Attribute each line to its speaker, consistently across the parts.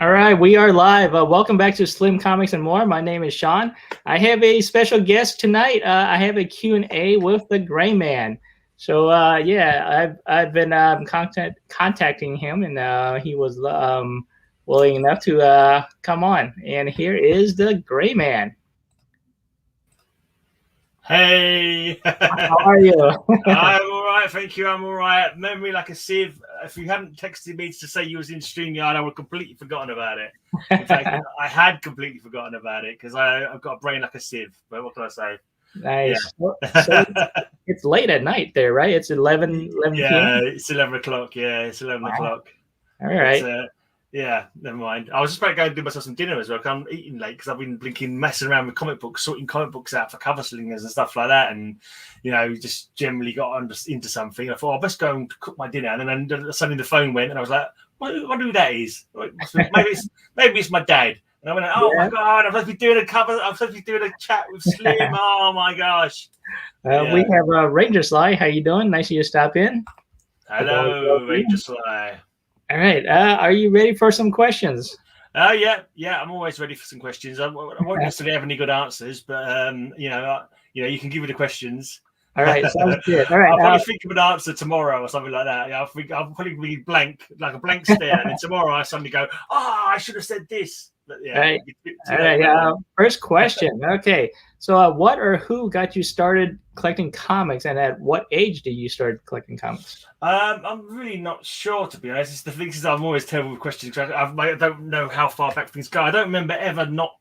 Speaker 1: All right, we are live. Welcome back to Slim Comics and More. My name is Sean. I have a special guest tonight. I have a Q&A with Thegreyman. So I've been contacting him, and he was willing enough to come on. And here is Thegreyman.
Speaker 2: Hey,
Speaker 1: How are you?
Speaker 2: I'm all right, thank you. I'm all right. Memory like a sieve. If you hadn't texted me to say you was in StreamYard, I would have completely forgotten about it. In fact, I had completely forgotten about it because I've got a brain like a sieve. But what can I say?
Speaker 1: Nice. Yeah. So it's late at night there, right? It's 11
Speaker 2: Yeah,
Speaker 1: p.m.?
Speaker 2: it's 11 o'clock. Yeah, it's 11 o'clock.
Speaker 1: All right.
Speaker 2: But, yeah, never mind. I was just about to go and do myself some dinner as well. I'm eating late because I've been blinking, messing around with comic books, sorting comic books out for cover slingers and stuff like that. And, just generally got into something. I thought, I'll best go and cook my dinner. And then suddenly the phone went and I was like, I wonder who that is. Maybe it's my dad. And I went, oh my God, I'm supposed to be doing a chat with Slim. Oh my gosh.
Speaker 1: We have Ranger Sly. How you doing? Nice of you to stop in.
Speaker 2: Hello, Ranger Sly.
Speaker 1: All right. Are you ready for some questions?
Speaker 2: Yeah. I'm always ready for some questions. I won't necessarily have any good answers, but you can give me the questions.
Speaker 1: All right, sounds good. All right,
Speaker 2: I'll probably think of an answer tomorrow or something like that. Yeah, I'll probably be blank, like a blank stare, and then tomorrow I suddenly go, I should have said this. But, yeah.
Speaker 1: All right. First question. Okay. So, what or who got you started collecting comics, and at what age did you start collecting comics?
Speaker 2: I'm really not sure, to be honest. It's the thing is, I'm always terrible with questions because I don't know how far back things go. I don't remember ever not,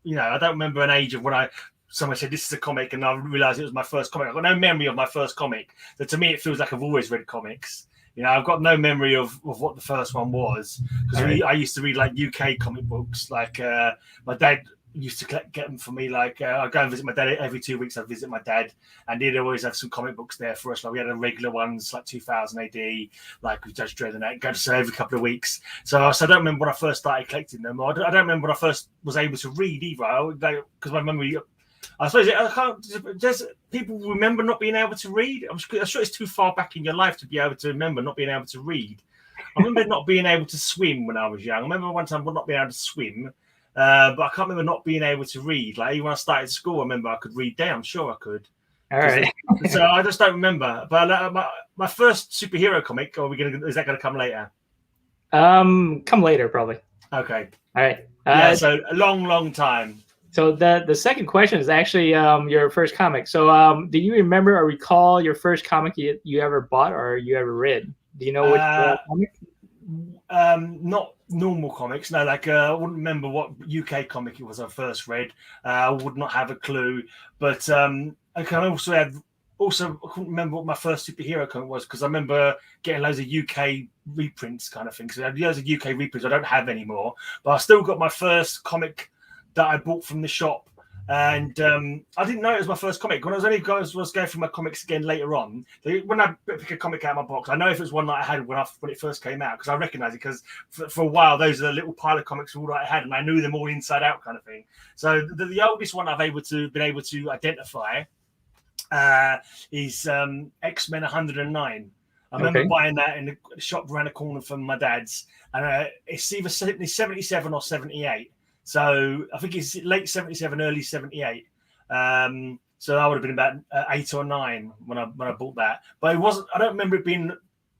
Speaker 2: I don't remember an age of when someone said this is a comic and I realized it was my first comic. I've got no memory of my first comic. So to me, it feels like I've always read comics. I've got no memory of what the first one was because I used to read like UK comic books. Like my dad used to get them for me. Like I'd go and visit my dad every 2 weeks. I'd visit my dad, and he'd always have some comic books there for us. Like we had the regular ones, like 2000 AD, like with Judge Dredd and that. Go to say every couple of weeks. So I don't remember when I first started collecting them. I don't remember when I first was able to read either. Because my memory. I suppose does people remember not being able to read? I'm sure it's too far back in your life to be able to remember not being able to read. I remember not being able to swim when I was young. I remember one time not being able to swim, but I can't remember not being able to read. Like even when I started school, I remember I could read down. I'm sure I could.
Speaker 1: All right.
Speaker 2: So I just don't remember. But my first superhero comic, is that going to come later?
Speaker 1: Come later, probably.
Speaker 2: Okay.
Speaker 1: All right.
Speaker 2: So a long time.
Speaker 1: So the second question is actually your first comic. So do you remember or recall your first comic you ever bought or you ever read? Do you know which comic?
Speaker 2: Not normal comics. No, like I wouldn't remember what UK comic it was I first read. I would not have a clue. But I can I couldn't remember what my first superhero comic was because I remember getting loads of UK reprints kind of things. So I had loads of UK reprints I don't have anymore. But I still got my first comic that I bought from the shop, and I didn't know it was my first comic. When I was going through my comics again later on, when I pick a comic out of my box, I know if it was one that I had when it first came out because I recognise it because for a while those are the little pile of comics all that I had, and I knew them all inside out kind of thing. So the oldest one I've been able to identify is X-Men 109. I remember buying that in the shop around the corner from my dad's, and it's either 77 or 78. So I think it's late 77, early 78. So I would have been about 8 or 9 when I bought that. But it wasn't. I don't remember it being.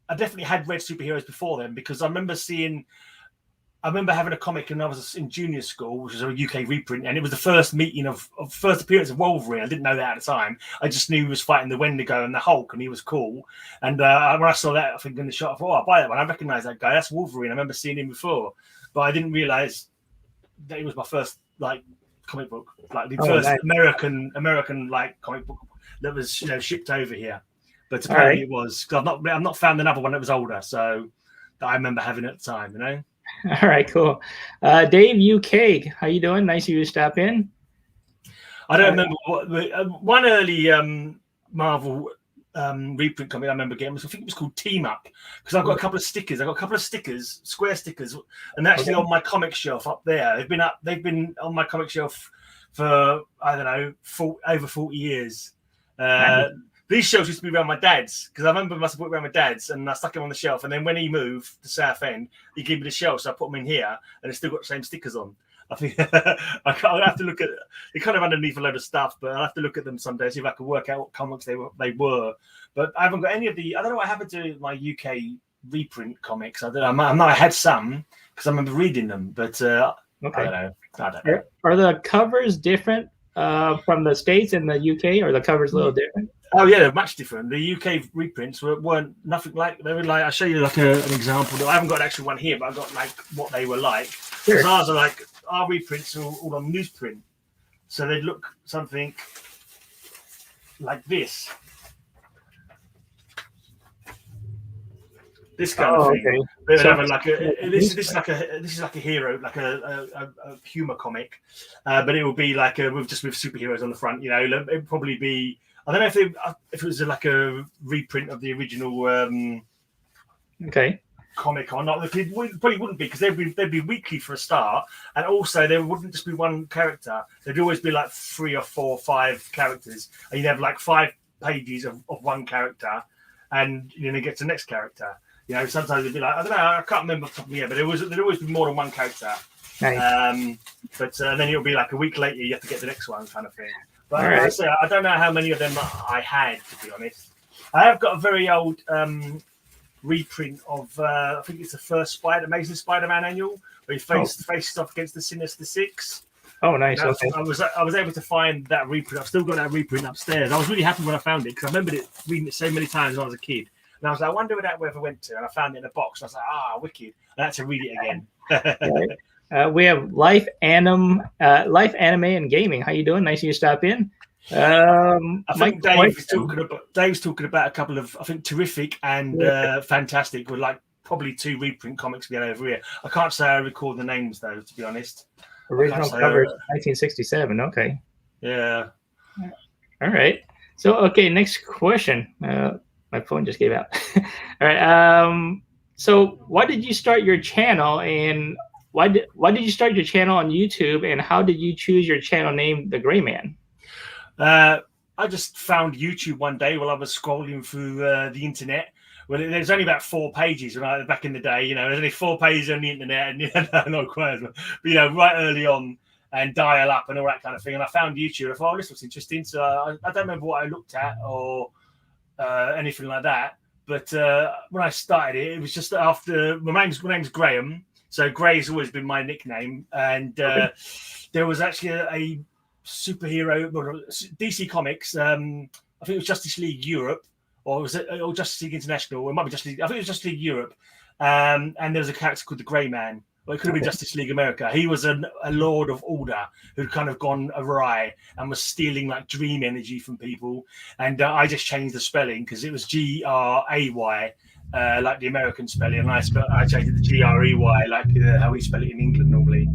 Speaker 2: I definitely had read superheroes before then because I remember having a comic and I was in junior school, which was a UK reprint, and it was the first first appearance of Wolverine. I didn't know that at the time. I just knew he was fighting the Wendigo and the Hulk, and he was cool. And when I saw that, I think in the shop, I thought, I'll buy that one. I recognise that guy. That's Wolverine. I remember seeing him before, but I didn't realise that it was my first comic book, like the first American like comic book that was shipped over here. But apparently it was because I've not found another one that was older, so that I remember having at the time.
Speaker 1: All right, cool. Dave UK, how you doing? Nice of you to stop in.
Speaker 2: I don't remember what one early Marvel reprint comic I remember getting. I think it was called Team Up because I've got a couple of stickers. I've got a couple of stickers, square stickers, and they're actually on my comic shelf up there. They've been on my comic shelf for I don't know over 40 years. these shelves used to be around my dad's, because I remember I must have put it around my dad's, and I stuck them on the shelf. And then when he moved to Southend, he gave me the shelf, so I put them in here, and it's still got the same stickers on. I think I'll have to look at it, kind of underneath a load of stuff, but I'll have to look at them someday, see if I can work out what comics they were. But I haven't got any of the. I don't know what happened to my UK reprint comics. I don't know. I had some because I remember reading them, but I don't know.
Speaker 1: Are the covers different from the States and the UK? Or are the covers a little different?
Speaker 2: Oh yeah, they're much different. The UK reprints weren't nothing like. They were like, I'll show you like an example. I haven't got an actual one here, but I've got like what they were like. Sure. Ours are like, our reprints are all on newsprint, so they'd look something like this. This kind of thing. Okay. They would have like this is like a hero, like a humor comic, but it will be like with superheroes on the front. You know, it'd probably be. I don't know if it was like a reprint of the original. Comic or not. It probably wouldn't be, because they'd be weekly for a start, and also there wouldn't just be one character. There'd always be like 3 or 4 or 5 characters, and you'd have like 5 pages of one character, and then it gets the next character. You know, sometimes it'd be like, I don't know, I can't remember off the top of my head, but there'd always be more than one character. Nice. But then it'll be like a week later, you have to get the next one, kind of thing. But like I say, I don't know how many of them I had, to be honest. I have got a very old reprint of I think it's the first Amazing Spider-Man annual, where he faces off against the Sinister Six.
Speaker 1: Oh, nice. Okay.
Speaker 2: I was able to find that reprint. I've still got that reprint upstairs. I was really happy when I found it, because I remembered reading it so many times when I was a kid. And I was like, I wonder where that ever went to. And I found it in a box. And I was like, wicked. I had to read it again.
Speaker 1: We have Life Anime and Gaming. How you doing? Nice of you to stop in.
Speaker 2: I think Dave's talking about a couple of, I think, Terrific and Fantastic were like probably 2 reprint comics we had over here. I can't say I recall the names though, to be honest.
Speaker 1: Original cover 1967. Okay.
Speaker 2: Yeah.
Speaker 1: All right. So next question. My phone just gave out. All right. So why did you start your channel, and why did you start your channel on YouTube, and how did you choose your channel name, Thegreyman?
Speaker 2: I just found YouTube one day while I was scrolling through the internet. Well, there's only about 4 pages back in the day. You know, there's only 4 pages on the internet, and not quite as well, but right early on, and dial up and all that kind of thing. And I found YouTube. I thought, this looks interesting. So I don't remember what I looked at or anything like that. But when I started it, it was just after my name's Graham. So Gray's always been my nickname, and there was actually a superhero, DC Comics. I think it was Justice League Europe, or was it or Justice League International? It might be Justice League. I think it was Justice League Europe. And there was a character called the Thegreyman. Well, it could have been Justice League America. He was a Lord of Order who'd kind of gone awry and was stealing like dream energy from people. And I just changed the spelling because it was Gray, like the American spelling, and I changed it to Grey, like how we spell it in England normally.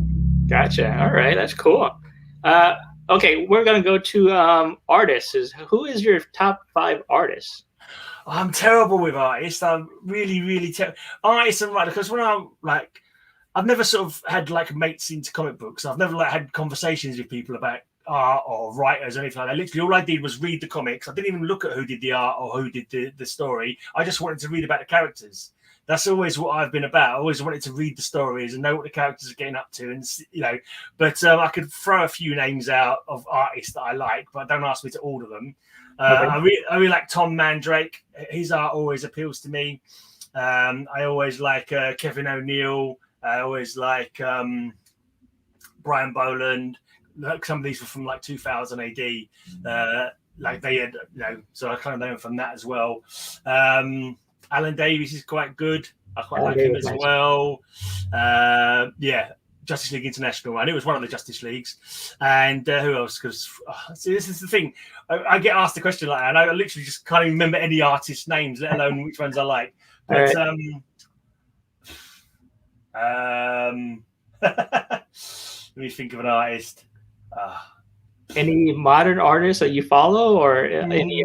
Speaker 1: Gotcha. All right, that's cool. Okay, we're gonna go to artists. Who is your top 5 artists?
Speaker 2: I'm terrible with artists. I'm really, really terrible. Artists and writers, because when I'm like, I've never sort of had like mates into comic books. I've never like had conversations with people about art or writers or anything like that. Literally, all I did was read the comics. I didn't even look at who did the art or who did the story. I just wanted to read about the characters. That's always what I've been about. I always wanted to read the stories and know what the characters are getting up to, and But I could throw a few names out of artists that I like, but don't ask me to order them. I really like Tom Mandrake. His art always appeals to me. I always like Kevin O'Neill. I always like Brian Boland. Like some of these were from like 2000 AD. Like they had, so I kind of know him from that as well. Alan Davies is quite good. I quite like him as well. Justice League International, and it was one of the Justice Leagues. And who else? Because see, this is the thing. I get asked a question like that, and I literally just can't even remember any artist names, let alone which ones I like. But let me think of an artist.
Speaker 1: Any modern artists that you follow, or any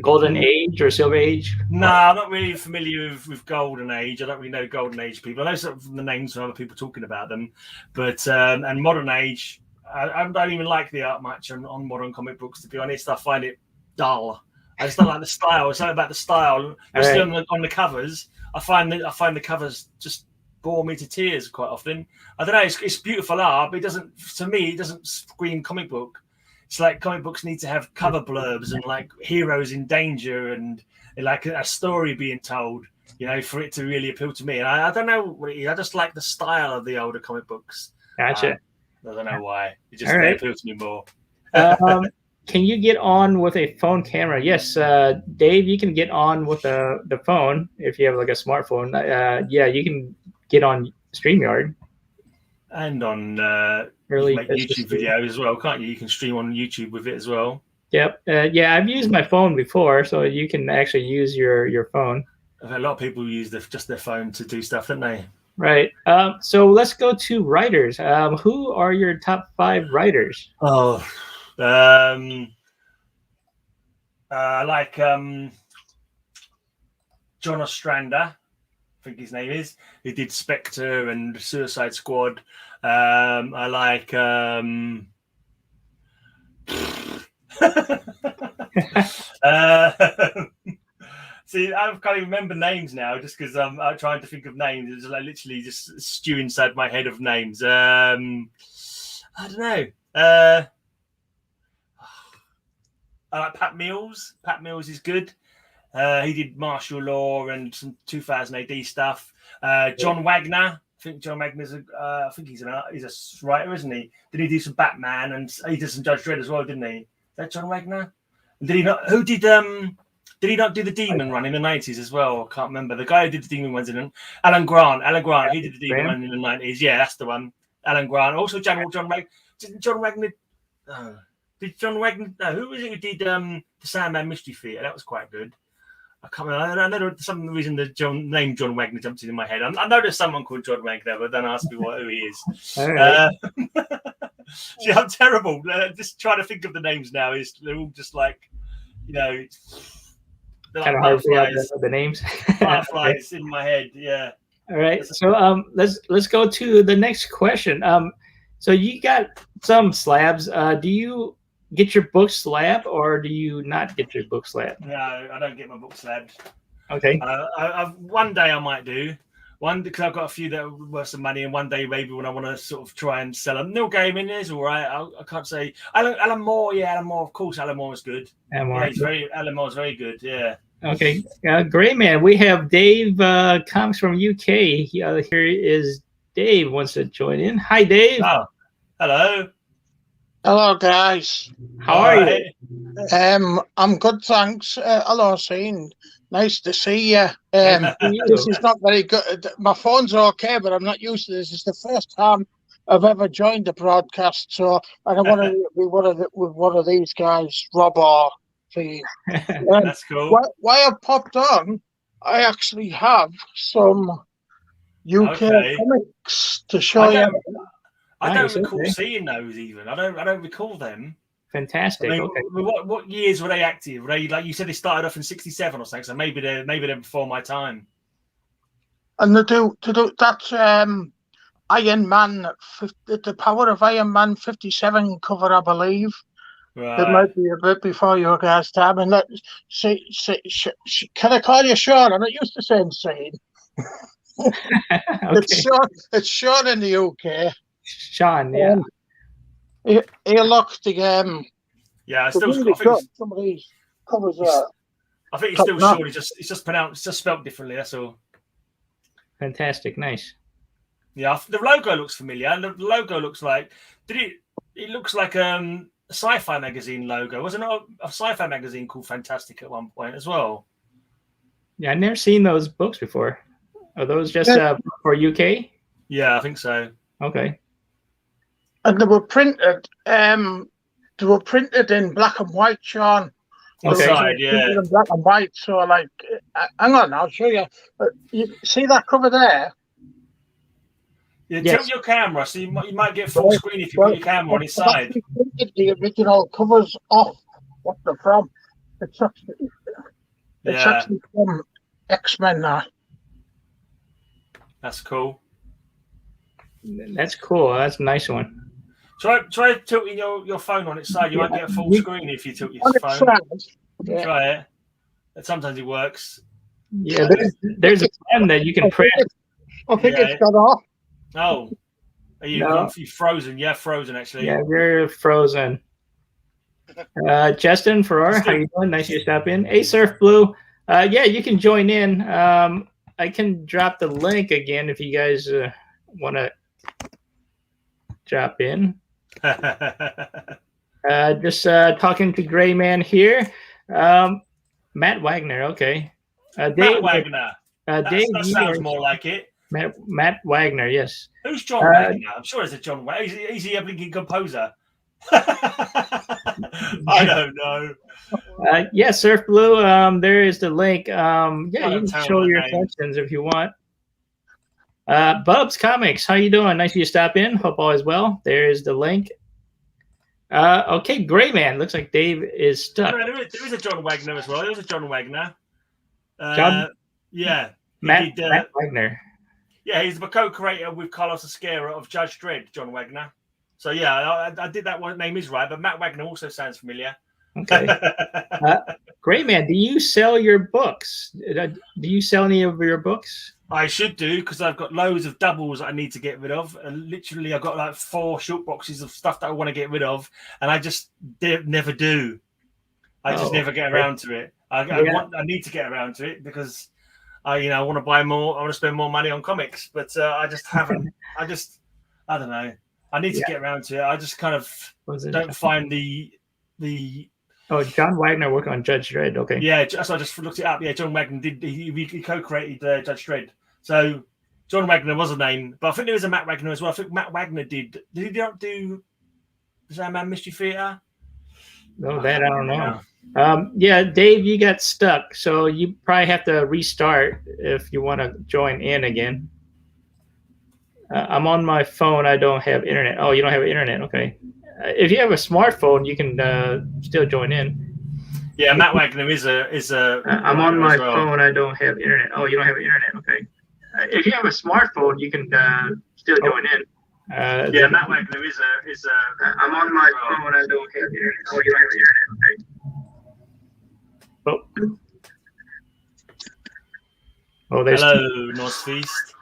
Speaker 1: Golden Age or Silver Age?
Speaker 2: No, I'm not really familiar with Golden Age. I don't really know Golden Age people. I know some of the names from other people talking about them, but and Modern Age, I don't even like the art much on modern comic books. To be honest, I find it dull. I just don't like the style. It's something about the style, especially
Speaker 1: right.
Speaker 2: on the covers. I find the covers just bore me to tears quite often. I don't know. It's beautiful art, but it doesn't. To me, it doesn't scream comic book. It's like comic books need to have cover blurbs and like heroes in danger and like a story being told, for it to really appeal to me. And I don't know what it is. I just like the style of the older comic books.
Speaker 1: Gotcha.
Speaker 2: I don't know why. It just they appeal to me more.
Speaker 1: Can you get on with a phone camera? Yes, Dave, you can get on with the phone if you have like a smartphone. Yeah, you can get on StreamYard.
Speaker 2: And on
Speaker 1: Really,
Speaker 2: you can make YouTube videos as well, can't you? You can stream on YouTube with it as well.
Speaker 1: Yep. Yeah, I've used my phone before, so you can actually use your phone.
Speaker 2: A lot of people use just their phone to do stuff, don't they?
Speaker 1: Right. So let's go to writers. Who are your top 5 writers?
Speaker 2: Oh, I like John Ostrander, I think his name is, who did Spectre and Suicide Squad. I like see, I can't even remember names now, just because I'm trying to think of names. It's like literally just stew inside my head of names. I don't know. I like Pat Mills. Pat Mills is good. He did Martial Law and some 2000 AD stuff. John Wagner. I think John Wagner's I think he's a writer, isn't he? Did he do some Batman, and he did some Judge Dredd as well, didn't he? Is that John Wagner? And did he not? Who did he not do the Demon run in the 90s as well? I can't remember. The guy who did the Demon ones in Alan Grant. He did the Demon run in the 90s. Yeah, that's the one. Alan Grant. Also John Wagner. Did John Wagner? Did John Wagner? No, who was it who did the Sandman Mystery Theater? That was quite good. I can't remember. I know for some reason the name John Wagner jumped in my head. I know there's someone called John Wagner, but don't ask me who he is.
Speaker 1: Right.
Speaker 2: See, I'm terrible. Just trying to think of the names now. They're all just like, kind
Speaker 1: of hard to the names.
Speaker 2: Fireflies in my head. Yeah.
Speaker 1: All right. So let's go to the next question. So you got some slabs. Do you get your book slabbed, or do you not get your book slabbed?
Speaker 2: No, I don't get my book slabbed.
Speaker 1: Okay.
Speaker 2: One day I might do. One, because I've got a few that are worth some money, and one day maybe when I want to sort of try and sell them. Neil Gaiman is all right. I can't say Alan Moore. Yeah, Alan Moore. Of course, Alan Moore is good. Alan Moore is very good. Yeah.
Speaker 1: Okay, Greyman. We have Dave comes from UK. Here is Dave wants to join in. Hi, Dave.
Speaker 2: Oh, hello.
Speaker 3: Hello, guys.
Speaker 1: How are you?
Speaker 3: I'm good, thanks. Hello, Scene. Nice to see you. This is not very good. My phone's okay, but I'm not used to this. It's the first time I've ever joined a broadcast, so I don't want to be with one of these guys, Rob or Steve.
Speaker 2: That's cool.
Speaker 3: Why I popped on, I actually have some UK comics to show you.
Speaker 2: I don't recall seeing those even. I don't recall them.
Speaker 1: Fantastic.
Speaker 2: I mean, what years were they active? Were they, like you said, they started off in '67 or something? So maybe they're before my time.
Speaker 3: And they do that Iron Man, the Power of Iron Man 57 cover, I believe.
Speaker 2: Right.
Speaker 3: It might be a bit before your guys' time. And can I call you Sean? I'm not used to saying Shane. It's Sean in the UK.
Speaker 1: Sean, yeah.
Speaker 3: He looked the
Speaker 2: yeah, I still got
Speaker 3: some of these covers.
Speaker 2: I think it's still Sean. It's just pronounced. It's just spelled differently. That's all.
Speaker 1: Fantastic, nice.
Speaker 2: Yeah, the logo looks familiar. The logo looks like it looks like a sci-fi magazine logo. Wasn't it a sci-fi magazine called Fantastic at one point as well?
Speaker 1: Yeah, I've never seen those books before. Are those just for UK?
Speaker 2: Yeah, I think so.
Speaker 1: Okay.
Speaker 3: And they were printed. They were printed in black and white, Sean.
Speaker 2: Inside, yeah.
Speaker 3: In black and white. So, like, hang on, I'll show you. You see that cover there?
Speaker 2: Yeah, tilt your camera, so you might get full screen if you put your camera on its side.
Speaker 3: Printed the original covers off what they're from. It's actually from X-Men now.
Speaker 2: That's cool.
Speaker 1: That's cool. That's a nice one.
Speaker 2: Try tilting your phone on its side. You might get a full screen if you tilt your phone.
Speaker 3: Yeah.
Speaker 2: Try it. Sometimes it works.
Speaker 1: Yeah, there's a button that you can press.
Speaker 3: I think it's got off.
Speaker 2: Oh, are you frozen? Yeah, frozen actually.
Speaker 1: Yeah, you're frozen. Justin Farrar, how you doing? Nice to stop in. Hey, Surf Blue. Yeah, you can join in. I can drop the link again if you guys want to drop in. Just talking to Greyman here. Matt Wagner, okay.
Speaker 2: Dave, Matt Wagner.
Speaker 1: Dave,
Speaker 2: that sounds more like it.
Speaker 1: Matt Wagner, yes.
Speaker 2: Who's John Wagner? I'm sure it's a John Wagner. Is he a blinking composer? I don't know.
Speaker 1: Yeah, Surf Blue. There is the link. Yeah, you can show your questions if you want. Bubs Comics, how you doing? Nice of you to stop in. Hope all is well. There is the link. Okay, Greyman. Looks like Dave is stuck.
Speaker 2: No, there is a John Wagner as well. There's a John Wagner.
Speaker 1: John?
Speaker 2: Yeah.
Speaker 1: Matt Wagner.
Speaker 2: Yeah, he's the co-creator with Carlos Esquerra of Judge Dredd, John Wagner. So yeah, I did that one. Name is right, but Matt Wagner also sounds familiar.
Speaker 1: Okay. Greyman, do you sell your books? Do you sell any of your books?
Speaker 2: I should do, because I've got loads of doubles I need to get rid of. And literally, I've got like 4 short boxes of stuff that I want to get rid of, and I just never do. I just never get around to it. I need to get around to it because I want to buy more. I want to spend more money on comics, but I just haven't. I don't know. I need to get around to it. I just kind of don't find the.
Speaker 1: Oh, John Wagner worked on Judge Dredd. Okay.
Speaker 2: Yeah, so I just looked it up. Yeah, John Wagner did. He co-created Judge Dredd. So John Wagner was a name, but I think there was a Matt Wagner as well. I think Matt Wagner did. Did he not do Sandman Mystery Theater?
Speaker 1: No, that I don't know. Yeah, Dave, you got stuck, so you probably have to restart if you want to join in again. I'm on my phone. I don't have internet. Oh, you don't have internet. Okay. If you have a smartphone, you can still join in.
Speaker 2: Yeah, Matt Wagner is a.
Speaker 1: I'm on my phone. I don't have internet. Oh, you don't have internet. Okay. If you have a smartphone, you can still join in.
Speaker 2: Yeah, Matt Wagner is a.
Speaker 1: I'm on my phone. I don't have internet. Oh, you don't have internet. Okay. Oh, there's.
Speaker 2: Hello, North Feast.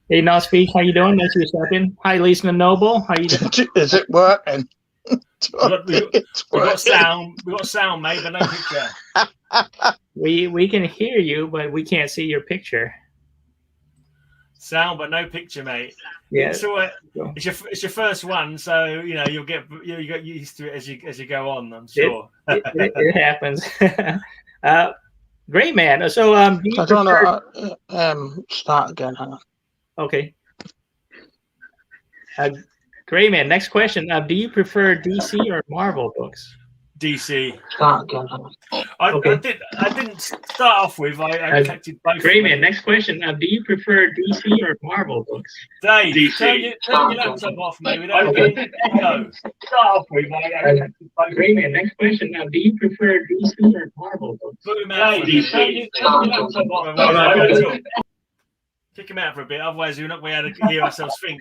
Speaker 1: Hey, North Feast, how you doing? Nice to stop in. Hi, Lisa Noble. How you doing?
Speaker 3: Is it working?
Speaker 2: We got sound, mate, but no picture.
Speaker 1: We can hear you, but we can't see your picture.
Speaker 2: Sound, but no picture, mate.
Speaker 1: Yeah,
Speaker 2: it's your first one, so you'll get used to it as you go on. I'm sure
Speaker 1: it happens. Great man. So
Speaker 3: I don't know. Start again. Hang on.
Speaker 1: Okay. Great man. Next question. Do you prefer DC or Marvel books?
Speaker 2: DC.
Speaker 3: Start again.
Speaker 2: I didn't start off with. I collected both.
Speaker 1: Great man. Next question. Do you prefer DC or Marvel books?
Speaker 2: Dave, turn your laptop off, mate. Without getting echo. Start off with.
Speaker 1: Great man. Next question. Do you prefer DC or Marvel books?
Speaker 2: Dave, turn your laptop off. Kick him out for a bit, otherwise we're not going to be able to hear ourselves think.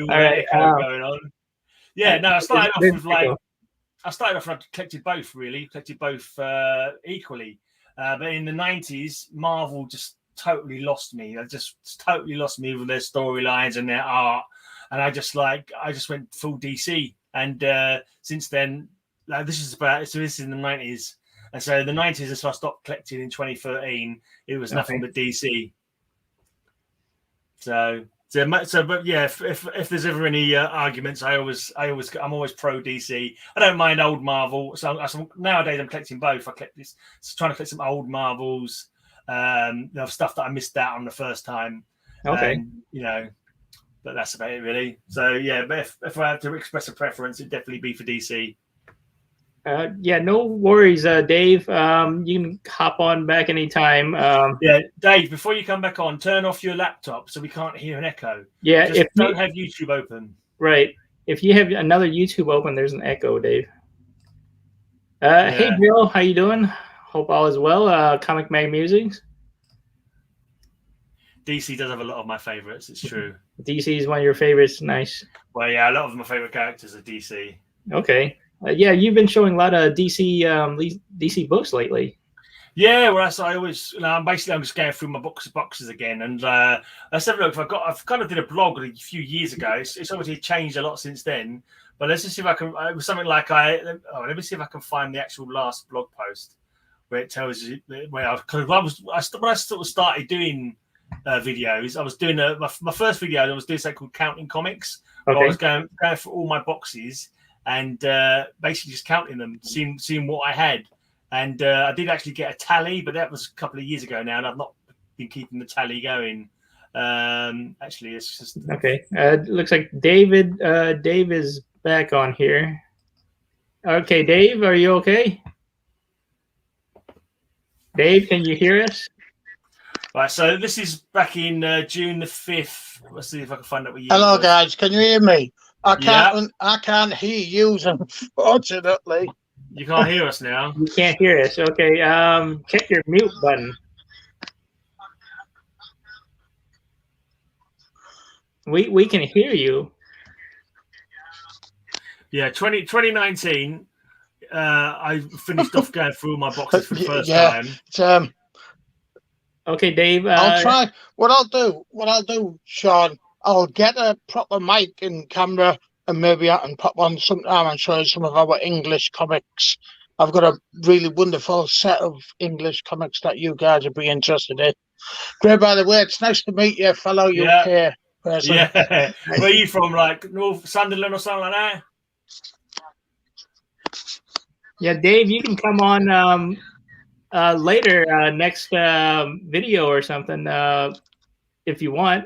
Speaker 2: All right, going on. Yeah, no, I started off and I collected both, really. Collected both equally. But in the 90s, Marvel just totally lost me. They just totally lost me with their storylines and their art. And I just went full DC. And since then, this is in the 90s. And so the 90s, as I stopped collecting in 2013, it was nothing but DC. So, but yeah, if there's ever any arguments, I'm always pro DC. I don't mind old Marvel. So nowadays I'm collecting both. I collect trying to collect some old Marvels, stuff that I missed out on the first time.
Speaker 1: Okay.
Speaker 2: But that's about it really. So yeah, but if I had to express a preference, it'd definitely be for DC.
Speaker 1: Yeah, no worries, Dave. You can hop on back anytime.
Speaker 2: Yeah, Dave, before you come back on, turn off your laptop so we can't hear an echo.
Speaker 1: Yeah,
Speaker 2: just don't have YouTube open.
Speaker 1: Right. If you have another YouTube open, there's an echo, Dave. Hey, Bill, how you doing? Hope all is well. Comic Mag Musings.
Speaker 2: DC does have a lot of my favorites. It's true.
Speaker 1: DC is one of your favorites. Nice.
Speaker 2: Well, yeah, a lot of my favorite characters are DC.
Speaker 1: Okay. Yeah, you've been showing a lot of DC books lately.
Speaker 2: Yeah, well, that's I always. I'm just going through my boxes again, and let's have a look. I've kind of did a blog a few years ago. It's obviously changed a lot since then. But let's just see if I can. It was something like let me see if I can find the actual last blog post where it tells you where when I sort of started doing videos. I was doing my first video. I was doing something called Counting Comics.
Speaker 1: Okay.
Speaker 2: I was going through all my boxes and basically just counting them, seeing what I had. And I did actually get a tally, but that was a couple of years ago now, and I've not been keeping the tally going. Actually, it's just
Speaker 1: okay. Looks like David. Dave is back on here. Okay, Dave, are you okay? Dave, can you hear us?
Speaker 2: Right. So this is back in June the 5th. Let's see if I can find out what year.
Speaker 3: Hello, guys. Can you hear me? I can't hear you, unfortunately.
Speaker 2: You can't hear us now.
Speaker 1: You can't hear us. Okay. Check your mute button. We can hear you.
Speaker 2: Yeah, 2019. I finished off going through all my boxes for the first time.
Speaker 1: Okay, Dave.
Speaker 3: I'll try. What I'll do, Sean, I'll get a proper mic and camera, and maybe I can pop on sometime and show you some of our English comics. I've got a really wonderful set of English comics that you guys would be interested in. Great, by the way, it's nice to meet you, fellow UK person.
Speaker 2: Yeah. Where are you from? Like North Sunderland or something like that?
Speaker 1: Yeah, Dave, you can come on later, next video or something, if you want.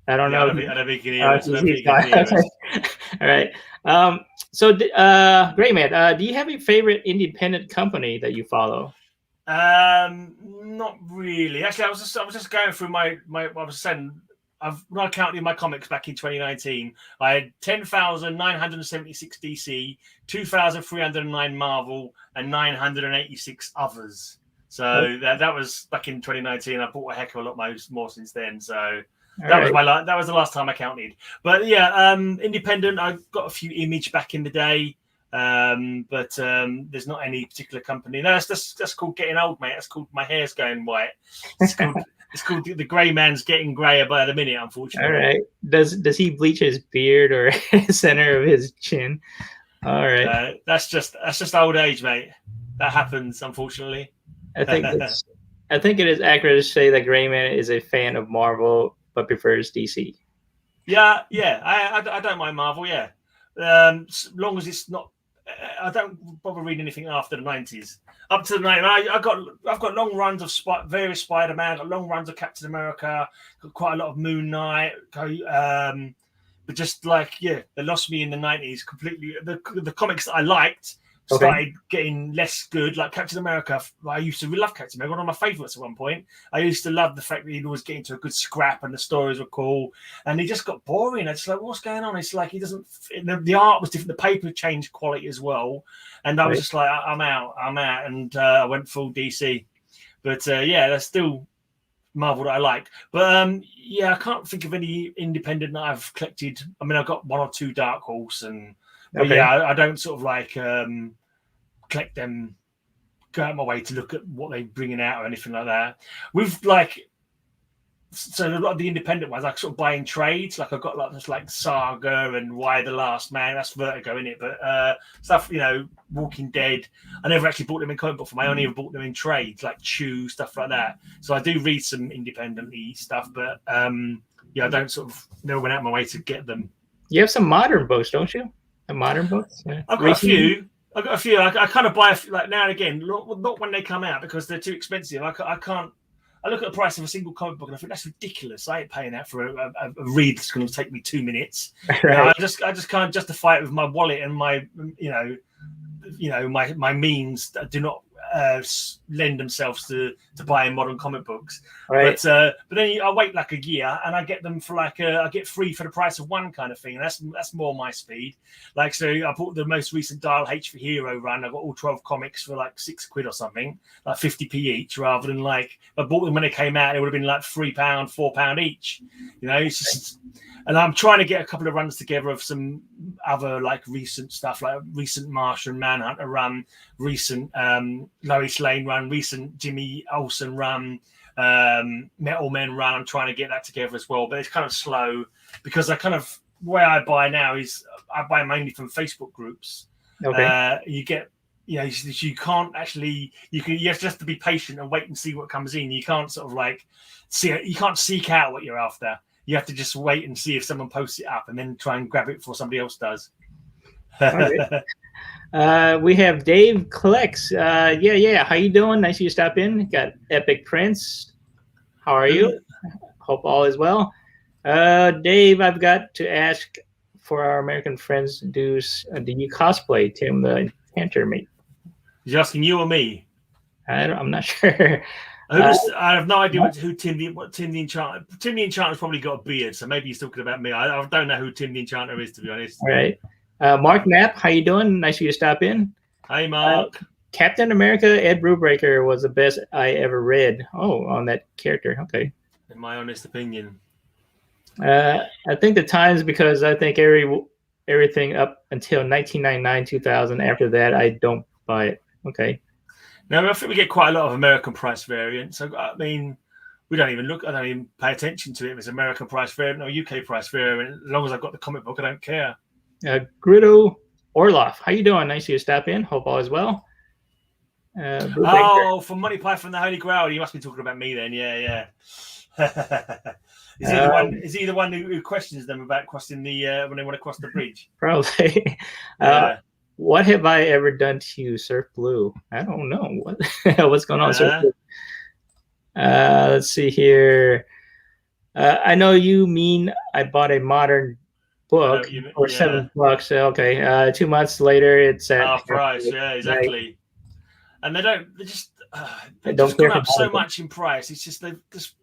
Speaker 1: I don't know.
Speaker 2: I don't think you can hear us.
Speaker 1: All right. So, Greyman, do you have a favorite independent company that you follow?
Speaker 2: Not really. Actually, I was just going through my I was saying, when I counted my comics back in 2019, I had 10,976 DC, 2,309 Marvel, and 986 others. So that was back in 2019. I bought a heck of a lot more since then. So that was the last time I counted. But yeah, independent. I got a few Image back in the day. But there's not any particular company. No, that's called getting old, mate. That's called my hair's going white. It's called the grey man's getting greyer by the minute, unfortunately.
Speaker 1: All right. Does he bleach his beard or center of his chin? All right.
Speaker 2: That's just old age, mate. That happens, unfortunately.
Speaker 1: I think it is accurate to say that Greyman is a fan of Marvel but prefers DC.
Speaker 2: Yeah. I don't mind Marvel. Yeah, as long as it's not. I don't bother reading anything after the 90s. Up to the 90s, I've got long runs of various Spider-Man, got long runs of Captain America, got quite a lot of Moon Knight. But just like they lost me in the 90s completely. The comics that I liked started getting less good. Like Captain America, I used to really love Captain America, one of my favorites at one point. I used to love the fact that he'd always get into a good scrap and the stories were cool. And he just got boring. I just like, what's going on? It's like he doesn't. The art was different. The paper changed quality as well. And I was just like, I'm out. And I went full DC. But that's still Marvel that I like. But I can't think of any independent that I've collected. I mean, I've got one or two Dark Horse and. But I don't sort of like collect them, go out my way to look at what they're bringing out or anything like that. With so a lot of the independent ones, I sort of buy in trades. Like I've got like Saga and Why the Last Man. That's Vertigo, isn't it? But stuff, Walking Dead. I never actually bought them in comic book form. I only ever bought them in trades, like Chew, stuff like that. So I do read some independently stuff, but I don't sort of never went out my way to get them.
Speaker 1: You have some modern books, don't you? Modern books? Yeah.
Speaker 2: I've got a few. I kind of buy like now and again, not when they come out because they're too expensive. I can't. I look at the price of a single comic book and I think that's ridiculous. I ain't paying that for a read that's going to take me 2 minutes. Right. I just can't justify it with my wallet and my my means that do not lend themselves to buying modern comic books. Right. But then I wait like a year and I get them for I get 3 for the price of 1 kind of thing. And that's more my speed. So I bought the most recent Dial H for Hero run. I got all 12 comics for like £6 or something, like 50p each, rather than I bought them when they came out. It would have been like £3, £4 each. It's just And I'm trying to get a couple of runs together of some other like recent stuff, like recent Martian Manhunter run, recent Lois Lane run, recent Jimmy Olsen run, Metal Men run. I'm trying to get that together as well, but it's kind of slow because the way I buy now is I buy mainly from Facebook groups.
Speaker 1: Okay.
Speaker 2: You get, you can't actually, you have to be patient and wait and see what comes in. You can't sort of like you can't seek out what you're after. You have to just wait and see if someone posts it up and then try and grab it before somebody else does.
Speaker 1: We have Dave Collects. Yeah. How you doing? Nice you stop in. Got Epic Prince. How are you? Hope all is well. Dave, I've got to ask for our American friends, do you cosplay Tim the Enchanter mate?
Speaker 2: He's asking you or me?
Speaker 1: I'm not sure.
Speaker 2: I have no idea who Tim the Enchanter. Tim the Enchanter's probably got a beard, so maybe he's talking about me. I don't know who Tim the Enchanter is, to be honest.
Speaker 1: All right. Mark Knapp, how you doing? Nice of you to stop in.
Speaker 2: Hey, Mark.
Speaker 1: Captain America, Ed Brubaker was the best I ever read. Oh, on that character. Okay.
Speaker 2: In my honest opinion.
Speaker 1: I think the Times, because I think everything up until 1999, 2000. After that, I don't buy it. Okay.
Speaker 2: Now, I think we get quite a lot of American price variants. I mean, I don't even pay attention to it if it's American price variant or UK price variant. As long as I've got the comic book, I don't care.
Speaker 1: Grito Orloff, how you doing? Nice of you to stop in. Hope all is well.
Speaker 2: From Monty Python and the Holy Grail. You must be talking about me then. Yeah. Is he the one who questions them about crossing the when they want to cross the bridge?
Speaker 1: Probably. What have I ever done to you, Surf Blue? I don't know. What's going on, Surf Blue? Let's see here. I know you mean I bought a modern book for $7. Okay. 2 months later, it's at
Speaker 2: half price. Yeah, exactly. Right. And they've just gone up so much in price. It's just they've just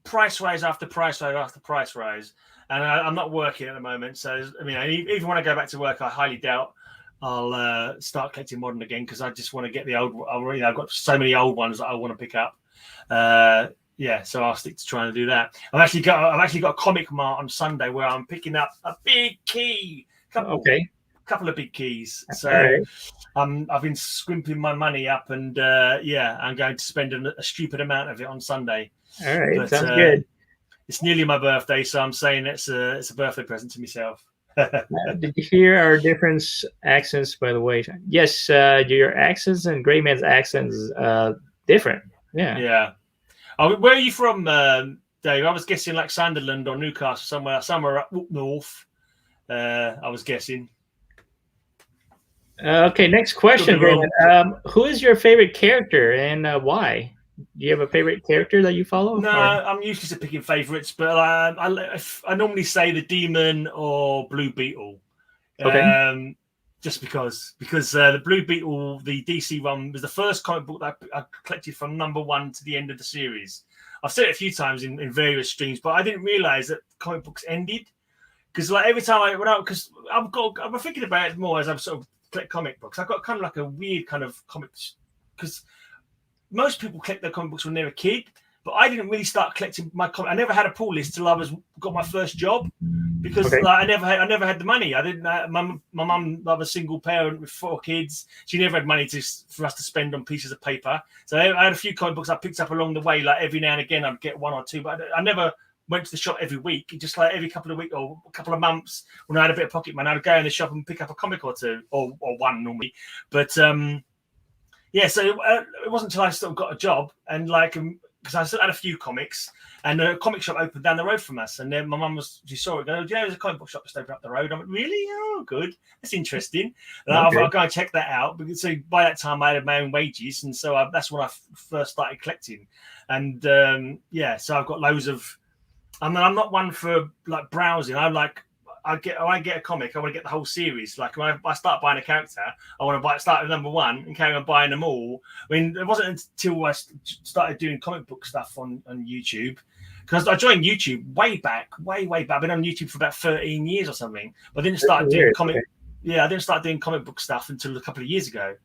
Speaker 2: price rise after price rise after price rise. And I'm not working at the moment, so I mean, even when I go back to work, I highly doubt I'll start collecting modern again because I just want to get the old. I've got so many old ones that I want to pick up. So I'll stick to trying to do that. I've actually got a comic mart on Sunday where I'm picking up a big key. Couple of big keys. So right. I've been scrimping my money up, and I'm going to spend a stupid amount of it on Sunday.
Speaker 1: All right, sounds good.
Speaker 2: It's nearly my birthday, so I'm saying it's a birthday present to myself.
Speaker 1: Did you hear our different accents, by the way? Yes, your accents and Greyman's accents different. Yeah.
Speaker 2: Where are you from, Dave? I was guessing like Sunderland or Newcastle, somewhere up north. I was guessing.
Speaker 1: Okay, next question, Greyman. Who is your favorite character and why? Do you have a favorite character that you follow?
Speaker 2: No, I'm used to picking favorites, but I normally say the Demon or Blue Beetle.
Speaker 1: Okay.
Speaker 2: Just because the Blue Beetle, the DC one, was the first comic book that I collected from number 1 to the end of the series. I've said it a few times in various streams, but I didn't realize that comic books ended because like every time I'm thinking about it more as I'm sort of collect comic books. I've got kind of like a weird kind of comics because most people collect their comic books when they're a kid, but I didn't really start collecting my comic. I never had a pull list till I got my first job because I never had the money. I didn't. My mum, I was a single parent with 4 kids. She never had money for us to spend on pieces of paper. So I had a few comic books I picked up along the way. Like every now and again, I'd get 1 or 2, but I never went to the shop every week. Just like every couple of weeks or a couple of months, when I had a bit of pocket money, I'd go in the shop and pick up a comic or 2 or 1 normally. But so it wasn't until I sort of got a job and because I still had a few comics and a comic shop opened down the road from us. And then my mum she saw it, go, there's a comic book shop just opened up the road. I went, really? Oh, good. That's interesting. And I'll go and check that out. So by that time I had my own wages. And so that's when I first started collecting. And so I've got loads of, I'm not one for like browsing. I get a comic, I want to get the whole series. Like when I start buying a character, I want to start at number 1 and carry on buying them all. I mean, it wasn't until I started doing comic book stuff on YouTube, because I joined YouTube way back. I've been on YouTube for about 13 years or something, but I didn't start doing comic. Okay. Yeah, I didn't start doing comic book stuff until a couple of years ago.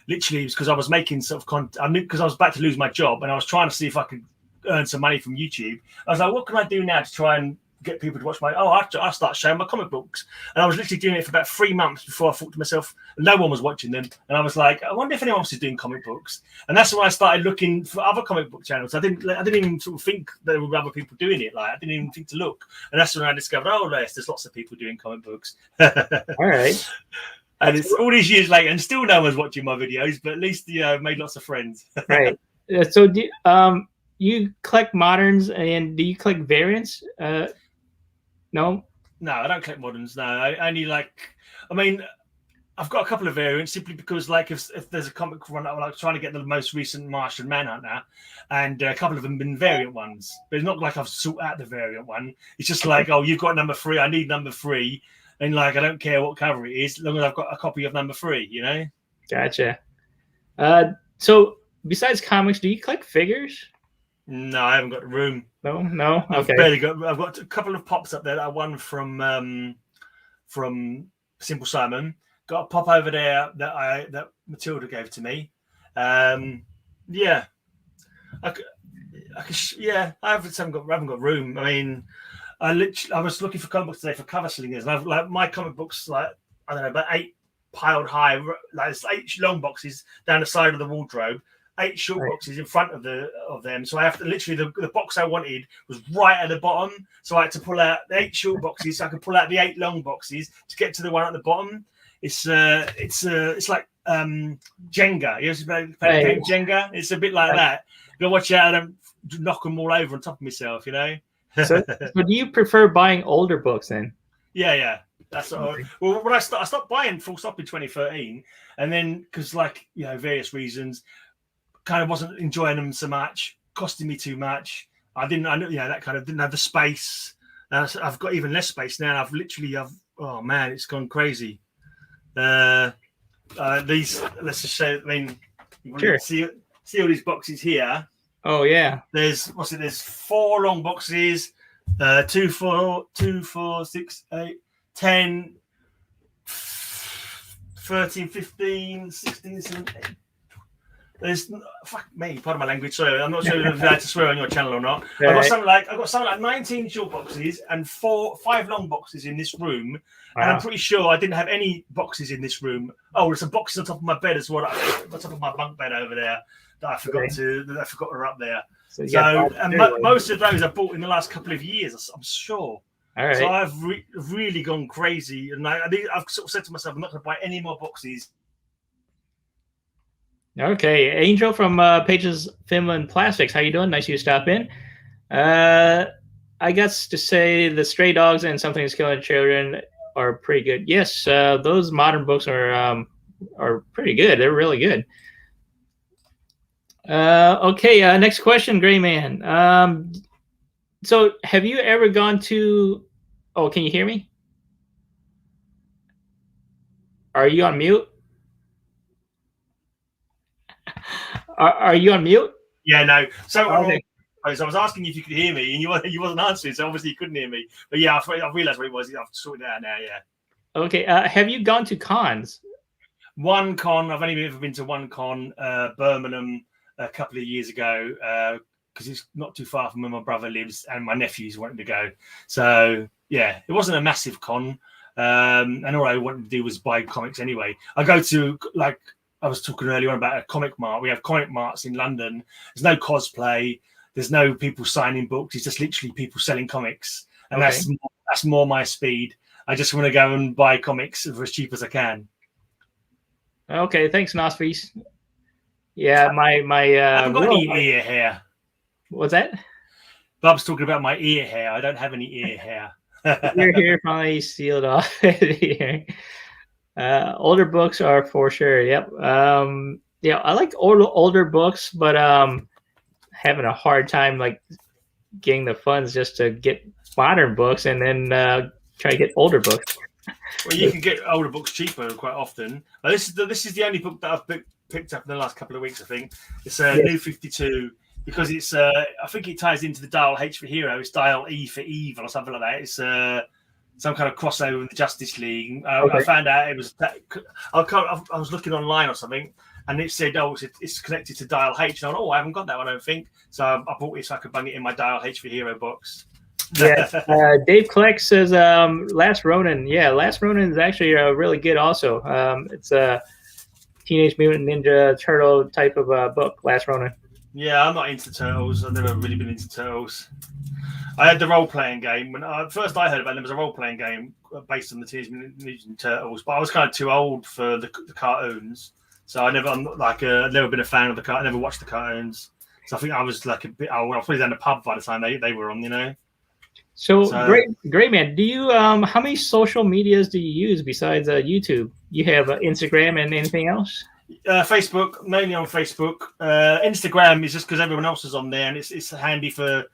Speaker 2: Literally, it was because I was making sort of content. I knew because I was about to lose my job, and I was trying to see if I could earn some money from YouTube. I was like, what can I do now to try and get people to watch I'll start showing my comic books. And I was literally doing it for about 3 months before I thought to myself, no one was watching them. And I was like, I wonder if anyone else is doing comic books. And that's when I started looking for other comic book channels. I didn't even sort of think there were other people doing it. Like I didn't even think to look. And that's when I discovered, there's lots of people doing comic books.
Speaker 1: All right.
Speaker 2: And it's all these years later, and still no one's watching my videos. But at least I've made lots of friends.
Speaker 1: Right. So you collect moderns, and do you collect variants? No,
Speaker 2: I don't collect moderns. No, I only I've got a couple of variants simply because, like, if there's a comic run, I'm like trying to get the most recent Martian Manhunter, and a couple of them have been variant ones. But it's not like I've sought out the variant one. It's just like, you've got number 3, I need number 3, and like I don't care what cover it is, as long as I've got a copy of number 3. You know.
Speaker 1: Gotcha. So besides comics, do you collect figures?
Speaker 2: No, I haven't got the room.
Speaker 1: No.
Speaker 2: I've barely got. I've got a couple of pops up there that I won from Simple Simon. Got a pop over there that Matilda gave to me. Yeah, I haven't got room. I mean, I was looking for comic books today for cover slingers, and I've like my comic books about 8 piled high, like it's 8 long boxes down the side of the wardrobe. 8 short boxes in front of them, so I have to literally the box I wanted was right at the bottom, so I had to pull out the 8 short boxes so I could pull out the 8 long boxes to get to the one at the bottom. It's like Jenga. You ever play game Jenga? It's a bit like that. You gotta watch out, I don't knock them all over on top of myself, you know.
Speaker 1: So do you prefer buying older books then?
Speaker 2: Yeah. That's well. When I stopped buying full stop in 2013, and then because various reasons. Kind of wasn't enjoying them so much, costing me too much. That kind of didn't have the space. I've got even less space now. Oh man, it's gone crazy. These, let's just say,
Speaker 1: sure.
Speaker 2: See all these boxes here.
Speaker 1: Oh yeah.
Speaker 2: There's 4 long boxes, 2, 4, 6, 8, 10, 13, 15, 16, 17. There's pardon my language. Sorry, I'm not sure if you're allowed to swear on your channel or not. Right. I've got something like 19 short boxes and 5 long boxes in this room. Wow. And I'm pretty sure I didn't have any boxes in this room. Oh, there's some boxes on top of my bed as well, on top of my bunk bed over there that I forgot are up there. Most of those I bought in the last couple of years, I'm sure. All right. So I've really gone crazy, and I've sort of said to myself, I'm not going to buy any more boxes.
Speaker 1: Okay, Angel from Pages Finland Plastics. How you doing? Nice you stop in. I guess to say the Stray Dogs and Something's Killing Children are pretty good. Yes, those modern books are pretty good. They're really good. Okay, next question, Greyman. So have you ever gone to? Oh, can you hear me? Are you on mute? Are you on mute?
Speaker 2: Yeah, no. So okay. I was asking if you could hear me, and you wasn't answering, so obviously you couldn't hear me. But yeah, I realised what it was. I've sorted it out now. Yeah.
Speaker 1: Okay. Have you gone to cons?
Speaker 2: One con. I've only ever been to one con, Birmingham, a couple of years ago, because it's not too far from where my brother lives, and my nephews wanted to go. So yeah, it wasn't a massive con, and all I wanted to do was buy comics anyway. I go to I was talking earlier on about a comic mart. We have comic marts in London. There's no cosplay. There's no people signing books. It's just literally people selling comics. And that's more my speed. I just want to go and buy comics for as cheap as I can.
Speaker 1: Okay, thanks, Nosfees. Yeah, my
Speaker 2: I haven't got any ear hair.
Speaker 1: What's that?
Speaker 2: Bob's talking about my ear hair. I don't have any ear hair.
Speaker 1: Your hair finally sealed off. Older books are for sure. Yep. Yeah, I like older books, but having a hard time getting the funds just to get modern books, and then try to get older books.
Speaker 2: Well, you can get older books cheaper quite often. This is the only book that I've picked up in the last couple of weeks. I think it's New 52 because it's I think it ties into the Dial H for Hero. It's Dial E for Evil or something like that. It's some kind of crossover with the Justice League. I found out it was I was looking online or something, and it said, it's connected to Dial H. And I haven't got that one, I don't think. So I bought it so I could bung it in my Dial H for Hero box.
Speaker 1: Yeah, Dave Kleck says Last Ronin. Yeah, Last Ronin is actually really good. Also, it's a Teenage Mutant Ninja Turtle type of book. Last Ronin.
Speaker 2: Yeah, I'm not into turtles. I've never really been into turtles. I had the role-playing game when first I heard about them. There was a role-playing game based on the Teenage Mutant Ninja Turtles, but I was kind of too old for the cartoons, so I'm never been a fan of the I never watched the cartoons. So I think I was like a bit old. I was probably down the pub by the time they were on, you know.
Speaker 1: So great man. Do you how many social medias do you use besides YouTube? You have Instagram and anything else?
Speaker 2: Facebook, mainly on Facebook. Instagram is just because everyone else is on there, and it's handy for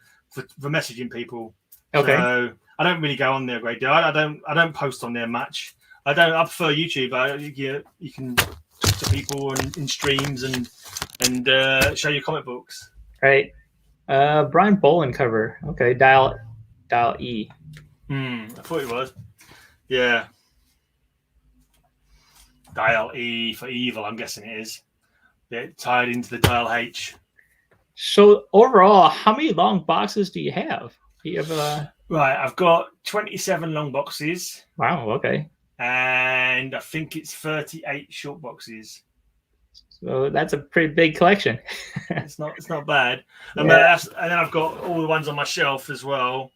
Speaker 2: messaging people.
Speaker 1: Okay.
Speaker 2: So I don't really go on there a great deal. I don't post on there much. I prefer YouTube. You can talk to people in streams and show your comic books.
Speaker 1: Right. Brian Boland cover. Okay. Dial E.
Speaker 2: I thought it was. Yeah. Dial E for evil, I'm guessing it is. Yeah, tied into the dial H.
Speaker 1: So overall, how many long boxes do you have? Do you have
Speaker 2: Right, I've got 27 long boxes.
Speaker 1: Wow, okay.
Speaker 2: And I think it's 38 short boxes.
Speaker 1: So that's a pretty big collection.
Speaker 2: It's not bad. And
Speaker 1: Yeah.
Speaker 2: then I've got all the ones on my shelf as well.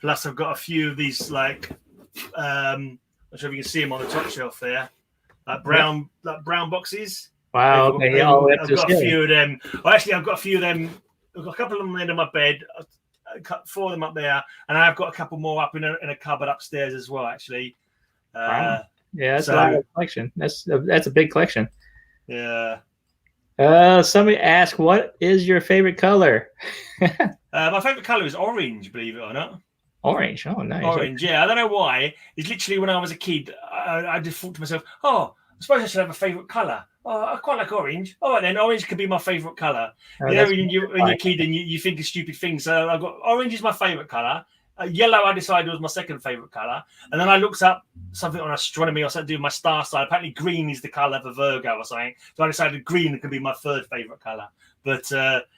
Speaker 2: Plus I've got a few of these like I'm not sure if you can see them on the top shelf there. Brown boxes.
Speaker 1: Wow. Okay.
Speaker 2: I've got a few of them. Well, actually, I've got a few of them. I've got a couple of them on the end of my bed. Four of them up there, and I've got a couple more up in a cupboard upstairs as well. Actually.
Speaker 1: Wow. Yeah, that's a lot of collection. That's a big collection.
Speaker 2: Yeah.
Speaker 1: Somebody asked, "What is your favorite color?"
Speaker 2: My favorite color is orange. Believe it or not.
Speaker 1: Orange. Oh, nice.
Speaker 2: Orange. Yeah, I don't know why. It's literally when I was a kid, I just thought to myself, "Oh, I suppose I should have a favorite color. Oh, I quite like orange. All right, then orange could be my favorite color."
Speaker 1: Oh,
Speaker 2: you know, when you're a kid and you think of stupid things. So I've got orange is my favorite color. Yellow, I decided was my second favorite color, and then I looked up something on astronomy or something to do with my star sign. Apparently, green is the color for Virgo or something. So I decided green could be my third favorite color. But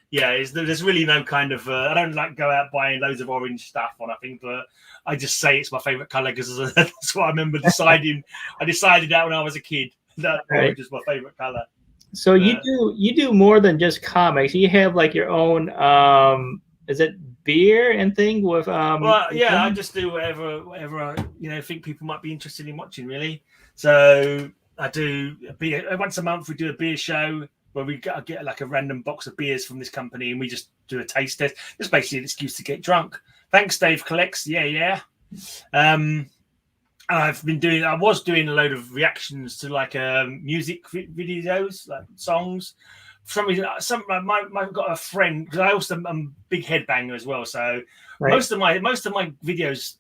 Speaker 2: yeah, there's really no kind of. I don't like go out buying loads of orange stuff or nothing, but I just say it's my favorite color because that's what I remember deciding. I decided that when I was a kid that orange is my favorite color.
Speaker 1: So you do more than just comics. You have like your own. Is it beer and thing with?
Speaker 2: Well, yeah, I just do whatever I think people might be interested in watching. Really, so I do a beer once a month. We do a beer show where we get like a random box of beers from this company, and we just do a taste test. It's basically an excuse to get drunk. Thanks, Dave Collects. Yeah. I was doing a load of reactions to like music videos, like songs. For some reason, I've got a friend because I also am a big headbanger as well. So most of my videos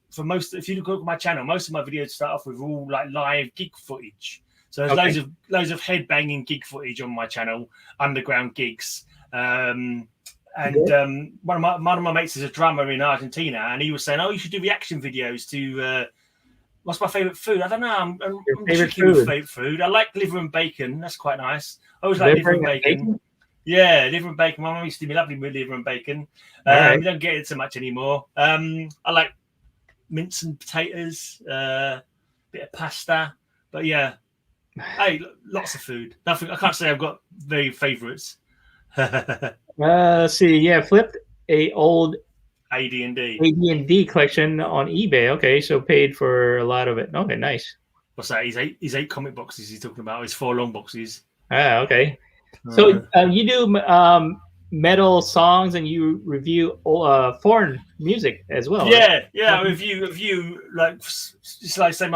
Speaker 2: if you look at my channel, most of my videos start off with all like live gig footage. So there's loads of headbanging gig footage on my channel, underground gigs. One of my mates is a drummer in Argentina, and he was saying, "Oh, you should do reaction videos to what's my favorite food." I don't know. I'm tricky with favorite food. I like liver and bacon. That's quite nice. I always like liver and bacon. Yeah, liver and bacon. My mum used to be lovely with liver and bacon. We don't get it so much anymore. I like mince and potatoes, bit of pasta, but yeah. Hey, lots of food. Nothing. I can't say I've got very favourites.
Speaker 1: Let's see. Yeah, flipped a old
Speaker 2: AD&D
Speaker 1: collection on eBay. Okay, so paid for a lot of it. Okay, nice.
Speaker 2: What's that? He's eight comic boxes he's talking about. He's 4 long boxes.
Speaker 1: Ah, okay. So you do metal songs and you review foreign music as well.
Speaker 2: Yeah, right? Yeah. Review like just like say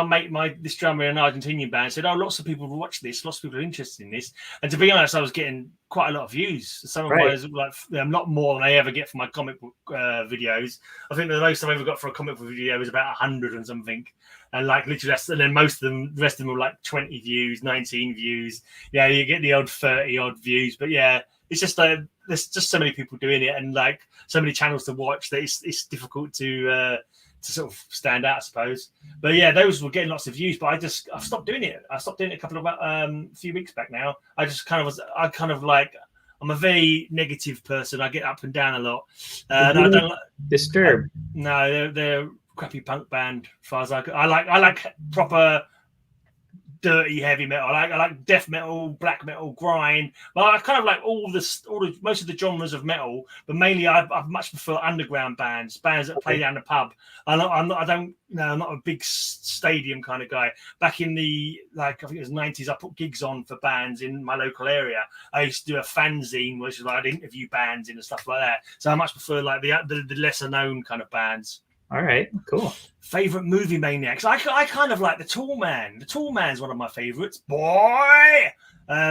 Speaker 2: this drummer in an Argentinian band said, "Oh, lots of people watch this. Lots of people are interested in this." And to be honest, I was getting quite a lot of views. Some of mine like a lot more than I ever get for my comic book videos. I think the most I've ever got for a comic book video is about 100 and something. And like literally, and then the rest of them were like 20 views, 19 views. Yeah, you get the odd 30 odd views, but yeah, it's just there's just so many people doing it, and like so many channels to watch that it's difficult to sort of stand out, I suppose. But yeah, those were getting lots of views, but I've stopped doing it. I stopped doing it a couple of few weeks back now. I I'm a very negative person. I get up and down a lot. And I don't
Speaker 1: Disturb.
Speaker 2: No, they're a crappy punk band. As far as I like proper dirty heavy metal. I like death metal, black metal, grind. Well, I kind of like most of the genres of metal, but mainly I much prefer underground bands that play down the pub. I'm not a big stadium kind of guy. Back in the I think it was 90s, I put gigs on for bands in my local area. I used to do a fanzine, which is like I'd interview bands and stuff like that. So I much prefer like the lesser known kind of bands.
Speaker 1: All right, cool.
Speaker 2: Favorite movie maniacs? I kind of like the Tall Man. The Tall Man's one of my favorites. Boy,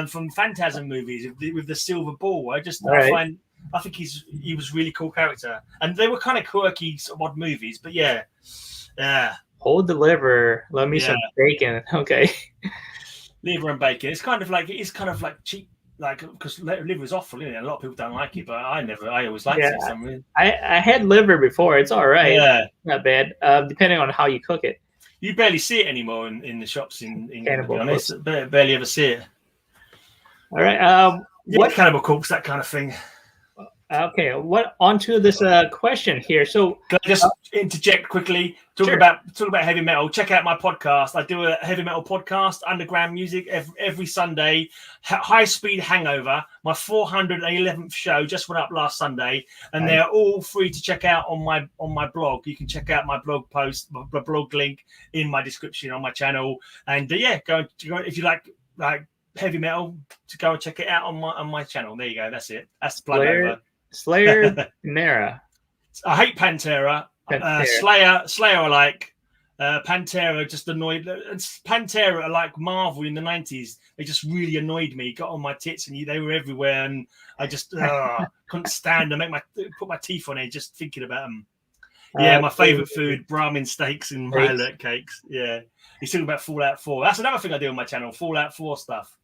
Speaker 2: from Phantasm movies with the silver ball. I think he was really cool character, and they were kind of quirky, sort of odd movies. But yeah.
Speaker 1: Hold the liver. Let me some bacon. Okay.
Speaker 2: Liver and bacon. It's kind of like cheap. Like, because liver is awful, isn't it? A lot of people don't like it, but I always liked it. Something.
Speaker 1: I had liver before. It's all right.
Speaker 2: Yeah.
Speaker 1: Not bad. Depending on how you cook it.
Speaker 2: You barely see it anymore in the shops in England, to be
Speaker 1: Cannibal
Speaker 2: honest. Barely ever see it.
Speaker 1: All right.
Speaker 2: What Cannibal Corpse, that kind of thing.
Speaker 1: Okay. What onto this question here? So
Speaker 2: can I just interject quickly? Talking about heavy metal. Check out my podcast. I do a heavy metal podcast, underground music, every Sunday. High Speed Hangover. My 411th show just went up last Sunday, and they're all free to check out on my blog. You can check out my blog post, my blog link in my description on my channel. And go if you like heavy metal, to go and check it out on my channel. There you go. That's it. That's the plug over.
Speaker 1: Slayer, Nera.
Speaker 2: I hate Pantera. Slayer I like. Pantera just annoyed. Pantera are like Marvel in the 90s. They just really annoyed me. Got on my tits and they were everywhere, and I just couldn't stand them. Put my teeth on it just thinking about them. Yeah, my favorite food: Brahmin steaks and violet cakes. Yeah, he's talking about Fallout 4. That's another thing I do on my channel: Fallout 4 stuff.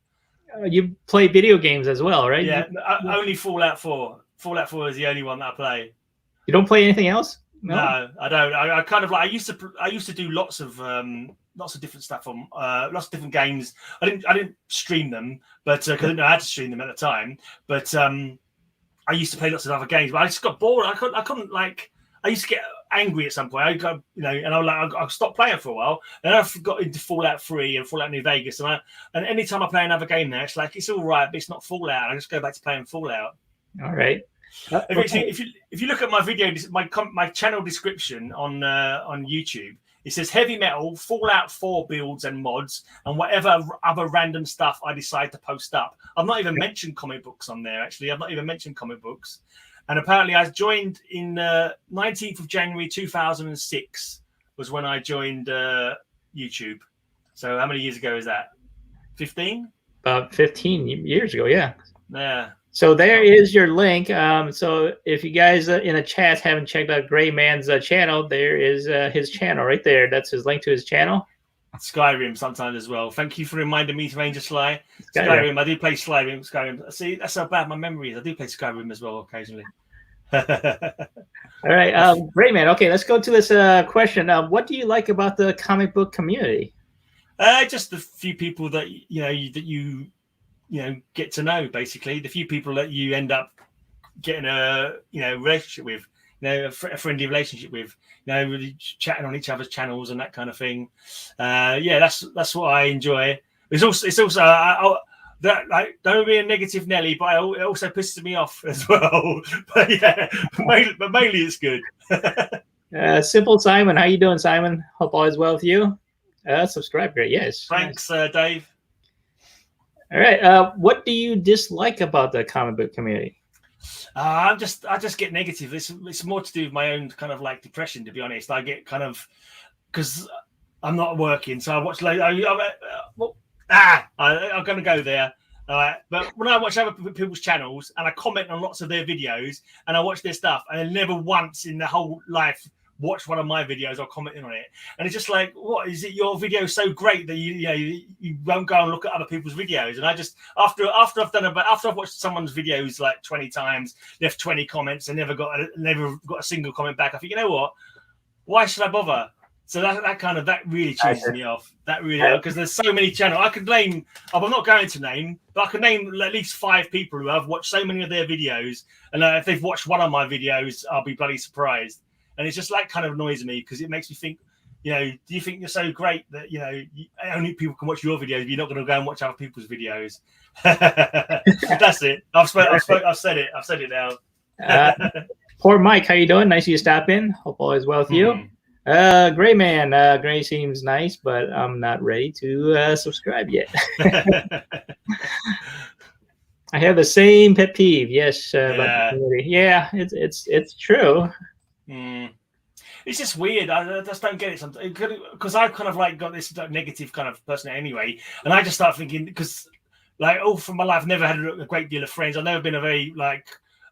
Speaker 1: You play video games as well, right?
Speaker 2: Yeah, only Fallout 4. Fallout 4 is the only one that I play.
Speaker 1: You don't play anything else?
Speaker 2: No, I don't. I kind of like. I used to do lots of different stuff on lots of different games. I didn't stream them, but because I didn't know how to stream them at the time. But I used to play lots of other games. But I just got bored. I couldn't like. I used to get angry at some point. I got and I was like, I stopped playing for a while. And I got into Fallout 3 and Fallout New Vegas. And anytime I play another game there, it's like it's all right, but it's not Fallout. I just go back to playing Fallout.
Speaker 1: All right.
Speaker 2: If you look at my video, my channel description on YouTube, it says heavy metal, Fallout 4 builds and mods, and whatever other random stuff I decide to post up. I've not even mentioned comic books on there. Actually, I've not even mentioned comic books. And apparently, I joined in 19th of January 2006 was when I joined YouTube. So how many years ago is that? 15?
Speaker 1: About 15 years ago, yeah.
Speaker 2: Yeah.
Speaker 1: So there is your link. So if you guys in the chat haven't checked out Greyman's channel, there is his channel right there. That's his link to his channel.
Speaker 2: Skyrim sometimes as well. Thank you for reminding me to Ranger Sly. Skyrim. I do play Skyrim. See, that's how bad my memory is. I do play Skyrim as well occasionally.
Speaker 1: All right, Greyman. Okay, let's go to this question. What do you like about the comic book community?
Speaker 2: Just the few people that you get to know, basically the few people that you end up getting a relationship with, a friendly relationship with, really chatting on each other's channels and that kind of thing. That's what I enjoy. It's also don't be a negative Nelly, but it also pisses me off as well. But yeah, mainly it's good.
Speaker 1: Simple Simon, how you doing, Simon? Hope all is well with you. Subscribe, great. Yes.
Speaker 2: Thanks, Dave.
Speaker 1: All right. What do you dislike about the comic book community?
Speaker 2: I just get negative. It's more to do with my own kind of like depression, to be honest. I get kind of because I'm not working, so I watch like I'm going to go there. But when I watch other people's channels and I comment on lots of their videos and I watch their stuff, and I never once in the whole life watch one of my videos or commenting on it, and it's just like, what is it? Your video so great that you won't go and look at other people's videos. And I just after I've watched someone's videos like 20 times, left 20 comments and never got a single comment back, I think, you know what? Why should I bother? So that really cheeses me off. That really, because there's so many channels. I could name, I'm not going to name, but I could name at least 5 people who have watched so many of their videos. And if they've watched one of my videos, I'll be bloody surprised. And it's just like kind of annoys me because it makes me think, do you think you're so great that, only people can watch your videos, but you're not going to go and watch other people's videos? That's it. I've said it. I've said it now.
Speaker 1: Poor Mike, how you doing? Nice of you to stop in. Hope all is well with you. Greyman, Grey seems nice, but I'm not ready to subscribe yet. I have the same pet peeve. Yes, yeah, it's true.
Speaker 2: It's just weird. I just don't get it sometimes because I've kind of like got this negative kind of person anyway, and I just start thinking because like all from my life, I've never had a great deal of friends. I've never been a very like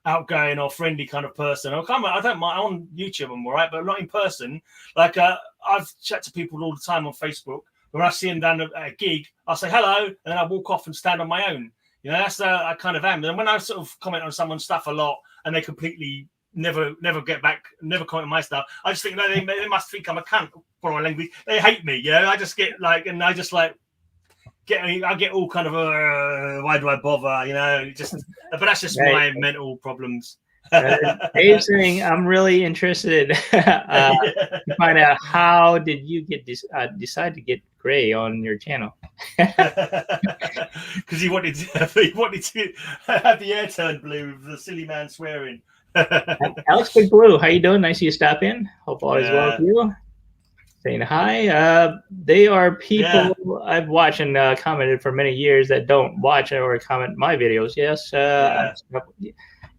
Speaker 2: outgoing or friendly kind of person. I don't mind on YouTube, I'm all right, but not in person. Like I've chat to people all the time on Facebook. When I see them down at a gig, I'll say hello, and then I walk off and stand on my own. That's I kind of am. And when I sort of comment on someone's stuff a lot, and they completely never get back, never comment on my stuff, I just think they must think I'm a cunt for my language. They hate me, I just get like, and I just like. I get all kind of why do I bother? But that's just my mental problems.
Speaker 1: Dave's saying I'm really interested to find out how did you get decide to get Grey on your channel?
Speaker 2: Because he wanted to have the air turned blue with the silly man swearing.
Speaker 1: Alex Big Blue, how you doing? Nice of you to stop in. Hope all is well with you. Saying hi. They are people I've watched and commented for many years that don't watch or comment my videos. Yes.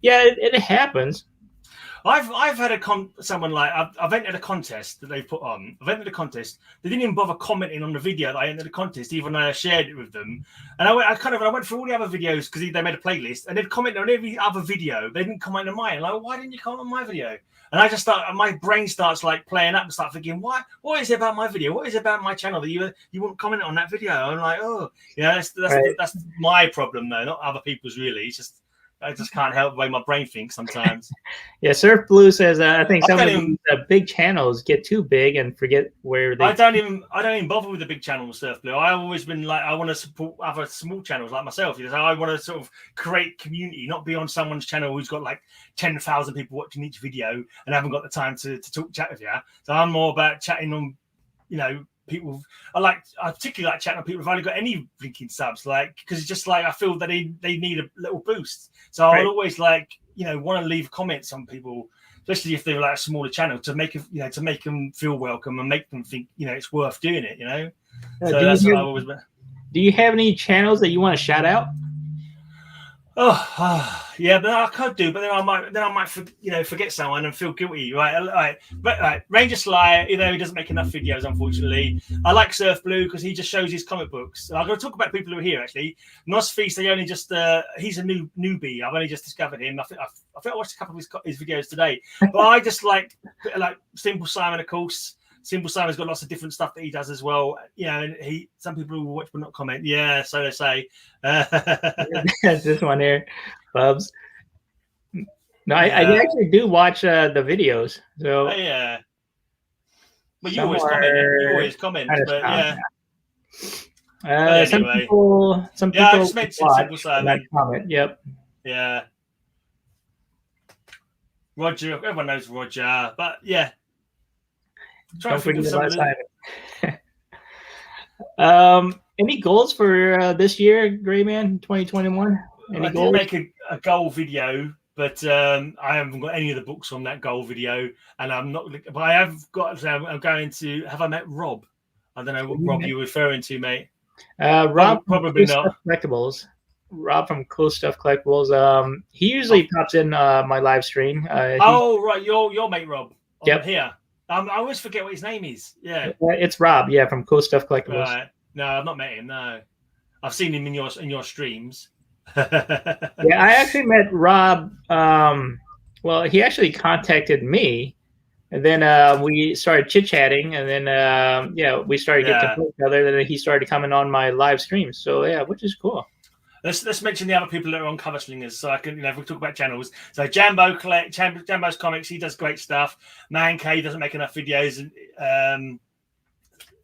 Speaker 1: It happens.
Speaker 2: I've had someone like I've entered a contest that they put on. I've entered a contest. They didn't even bother commenting on the video that I entered the contest, even though I shared it with them. And I went through all the other videos because they made a playlist, and they'd comment on every other video. They didn't comment on mine. Like, why didn't you comment on my video? And I just my brain starts like playing up and start thinking, what is it about my video? What is it about my channel that you won't comment on that video? I'm like, that's my problem though, not other people's really. It's just I just can't help the way my brain thinks sometimes.
Speaker 1: Yeah, Surf Blue says I think some of these big channels get too big and forget where they.
Speaker 2: I don't even bother with the big channels, Surf Blue. I've always been like I want to support other small channels like myself. I want to sort of create community, not be on someone's channel who's got like 10,000 people watching each video and haven't got the time to chat with you. So I'm more about chatting on, people. I particularly like chatting on people who've only got any blinking subs, like because it's just like I feel that they need a little boost. So I would always want to leave comments on people, especially if they're like a smaller channel, to make them feel welcome and make them think it's worth doing it. So that's what I've always been.
Speaker 1: Do you have any channels that you want to shout out?
Speaker 2: Yeah, but I could do, but then I might forget someone and feel guilty, right? But Ranger Sly, he doesn't make enough videos, unfortunately. I like Surf Blue because he just shows his comic books. I'm going to talk about people who are here actually. Nos Feast, they only just he's a newbie. I've only just discovered him. I think I watched a couple of his videos today, but I just like Simple Simon, of course. Simple Simon's got lots of different stuff that he does as well. And some people will watch but not comment. Yeah, so they say.
Speaker 1: This one here, Bubs. No, I actually do watch the videos. So
Speaker 2: yeah. Well, you always comment. You always comment, but yeah.
Speaker 1: Anyway. Some people.
Speaker 2: I just mentioned Simple Simon.
Speaker 1: Comment. Yep.
Speaker 2: Yeah. Roger. Everyone knows Roger, but yeah.
Speaker 1: Don't forget about any goals for this year, Greyman, 2021? Any goals?
Speaker 2: I did make a goal video, but I haven't got any of the books on that goal video, and I'm not. But I have got. I'm going to. Have I met Rob? I don't know what Rob you're referring to, mate.
Speaker 1: Rob,
Speaker 2: probably not.
Speaker 1: Collectibles. Rob from Cool Stuff Collectibles. He usually pops in my live stream.
Speaker 2: Right, your mate Rob.
Speaker 1: Yep.
Speaker 2: Here. I always forget what his name is. Yeah,
Speaker 1: it's Rob. Yeah, from Cool Stuff Collectibles.
Speaker 2: Right. No, I've not met him. No, I've seen him in your streams.
Speaker 1: Yeah, I actually met Rob. Well, he actually contacted me, and then we started chit chatting, and then we started getting to know each other. Then he started coming on my live streams. So yeah, which is cool.
Speaker 2: Let's mention the other people that are on Cover Slingers, so I can, if we talk about channels. So Jambo's comics, he does great stuff. Man K doesn't make enough videos, and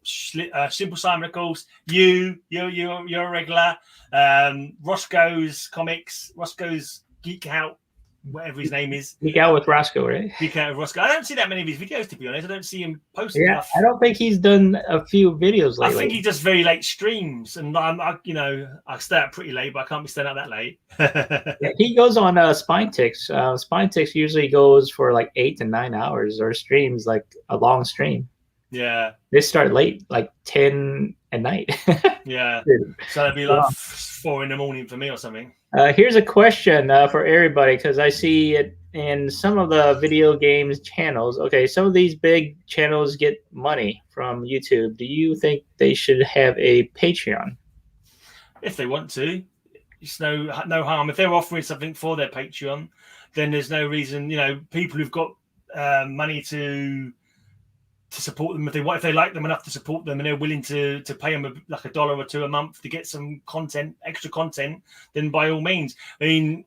Speaker 2: Simple Simon, of course. You're a regular. Roscoe's Comics, Roscoe's Geek Out, whatever his name is.
Speaker 1: Geek Out with Roscoe, right?
Speaker 2: Geek Out with Roscoe. I don't see that many of his videos, to be honest. I don't see him post
Speaker 1: Yeah,
Speaker 2: enough.
Speaker 1: I don't think he's done a few videos lately.
Speaker 2: I think he does very late streams, and I stay up pretty late, but I can't be staying out that late.
Speaker 1: Yeah, he goes on Spine Ticks. Spine Ticks usually goes for like 8 to 9 hours, or streams like a long stream.
Speaker 2: Yeah,
Speaker 1: they start late, like 10 at night.
Speaker 2: Yeah, so it'd be like 4 in the morning for me or something.
Speaker 1: Here's a question for everybody, because I see it in some of the video games channels. Okay, some of these big channels get money from YouTube. Do you think they should have a Patreon?
Speaker 2: If they want to, it's no harm. If they're offering something for their Patreon, then there's no reason. People who've got money to support them, if they like them enough to support them, and they're willing to pay them like $1 or $2 a month to get some extra content, then by all means. I mean,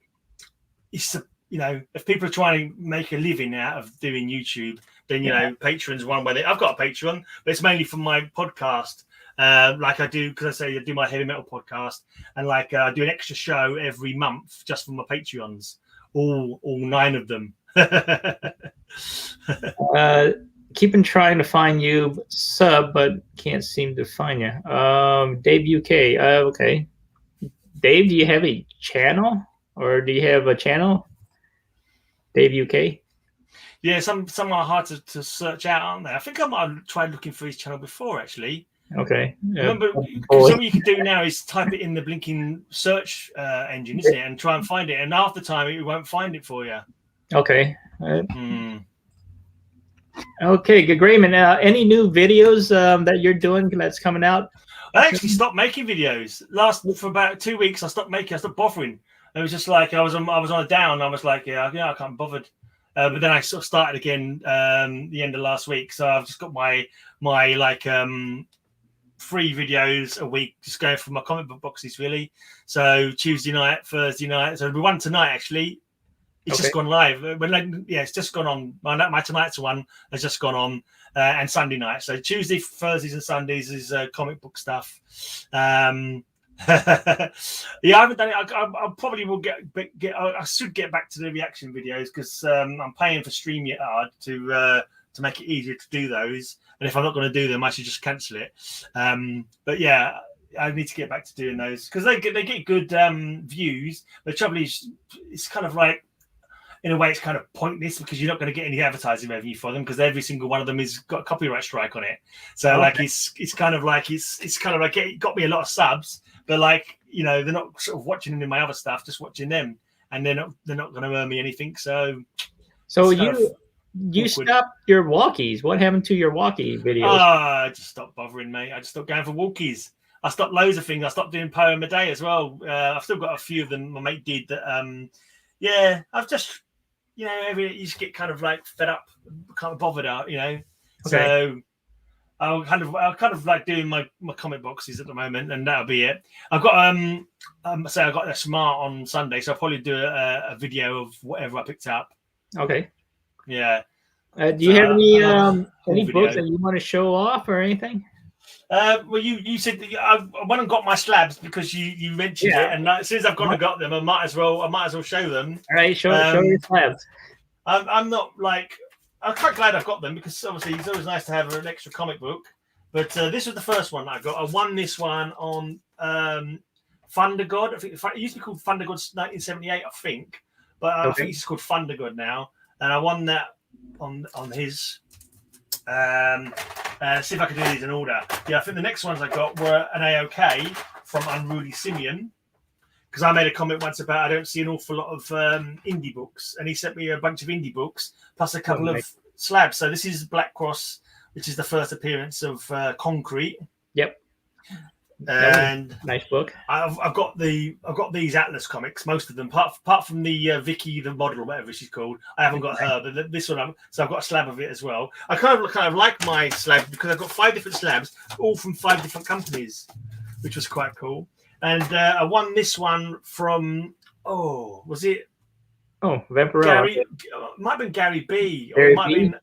Speaker 2: it's if people are trying to make a living out of doing YouTube, then Patreon's one way. I've got a Patreon, but it's mainly for my podcast. Like I do, because I do my heavy metal podcast, and like I do an extra show every month just for my Patreons, all 9 of them.
Speaker 1: Keeping trying to find you sub, but can't seem to find you. Dave UK. Okay, Dave, do you have a channel, or do you have a channel? Dave UK.
Speaker 2: Yeah, some are hard to search out, aren't they? I think I might have tried looking for his channel before, actually.
Speaker 1: Okay.
Speaker 2: Remember, something you can do now is type it in the blinking search engine, isn't it, and try and find it. And half the time, it won't find it for you.
Speaker 1: Okay. Okay, Thegreyman. Any new videos that you're doing that's coming out?
Speaker 2: I actually stopped making videos. For about 2 weeks, I stopped bothering. It was just like I was on a down. I was like, I can't be bothered. But then I sort of started again the end of last week. So I've just got my 3 videos a week, just going through my comic book boxes, really. So Tuesday night, Thursday night. So there'll be one tonight, actually. It's just gone live. It's just gone on. My tonight's one has just gone on, and Sunday night. So Tuesday, Thursdays, and Sundays is comic book stuff. I haven't done it. I probably will get. I should get back to the reaction videos, because I'm paying for StreamYard to make it easier to do those. And if I'm not going to do them, I should just cancel it. But yeah, I need to get back to doing those, because they get good views. The trouble is, it's kind of like, in a way, it's kind of pointless, because you're not going to get any advertising revenue for them, because every single one of them has got a copyright strike on it. So it's kind of like it got me a lot of subs, but they're not sort of watching any of my other stuff, just watching them, and they're not going to earn me anything. So
Speaker 1: you stopped your walkies. What happened to your walkie videos?
Speaker 2: I just stopped bothering, mate. I just stopped going for walkies. I stopped loads of things. I stopped doing poem a day as well. I've still got a few of them my mate did that. I've just. You just get kind of like fed up, kind of bothered out, Okay. So I'll kind of like doing my comic boxes at the moment, and that'll be it. I've got I got a smart on Sunday, so I'll probably do a video of whatever I picked up.
Speaker 1: Okay.
Speaker 2: Yeah.
Speaker 1: Do you have any books that you want to show off or anything?
Speaker 2: Well, you said that I went and got my slabs because you mentioned it, and as soon as I've gone and got them, I might as well show them.
Speaker 1: All right, show your slabs.
Speaker 2: I'm quite glad I've got them, because obviously it's always nice to have an extra comic book. But this was the first one that I got. I won this one on Thunder God. I think it used to be called Thunder God 1978, I think, but I think it's called Thunder God now. And I won that on his. See if I can do these in order. Yeah, I think the next ones I got were an AOK from Unruly Simeon, because I made a comment once about I don't see an awful lot of indie books, and he sent me a bunch of indie books plus a couple of slabs. So this is Black Cross, which is the first appearance of Concrete.
Speaker 1: Yep.
Speaker 2: And
Speaker 1: nice book.
Speaker 2: I've got these Atlas comics, most of them, apart from the Vicky the model or whatever she's called. I haven't got her, but this one so I've got a slab of it as well. I kind of like my slab, because I've got 5 different slabs, all from 5 different companies, which was quite cool. And I won this one from
Speaker 1: Vampirella.
Speaker 2: Gary, might have been Gary B, or
Speaker 1: Gary
Speaker 2: it might have been.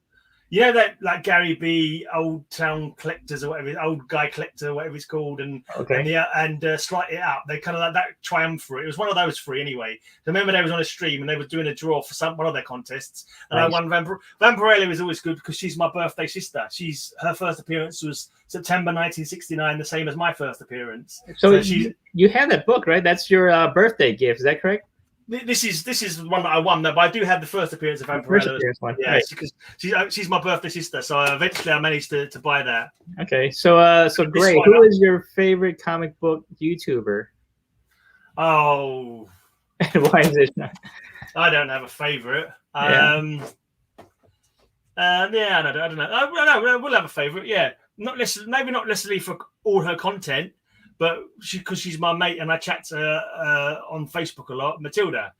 Speaker 2: Yeah, that like Gary B, Old Town Collectors or whatever, Old Guy Collector, whatever it's called, and Slight It Up. They kind of like that triumvirate. It was one of those three anyway. I remember they was on a stream and they were doing a draw for one of their contests, and I won. Vampirella is always good because she's my birthday sister. Her first appearance was September 1969, the same as my first appearance.
Speaker 1: So you have that book, right? That's your birthday gift. Is that correct?
Speaker 2: This is the one that I won, though, but I do have the first appearance of Vampirella. Yeah, right. Because she's my birthday sister, so eventually I managed to buy that.
Speaker 1: Okay, so great. Who is your favorite comic book YouTuber?
Speaker 2: Oh,
Speaker 1: why is it not?
Speaker 2: I don't have a favorite.
Speaker 1: Yeah.
Speaker 2: I don't know. We'll have a favorite. Yeah, maybe not necessarily for all her content. But because she's my mate and I chat to her on Facebook a lot, Matilda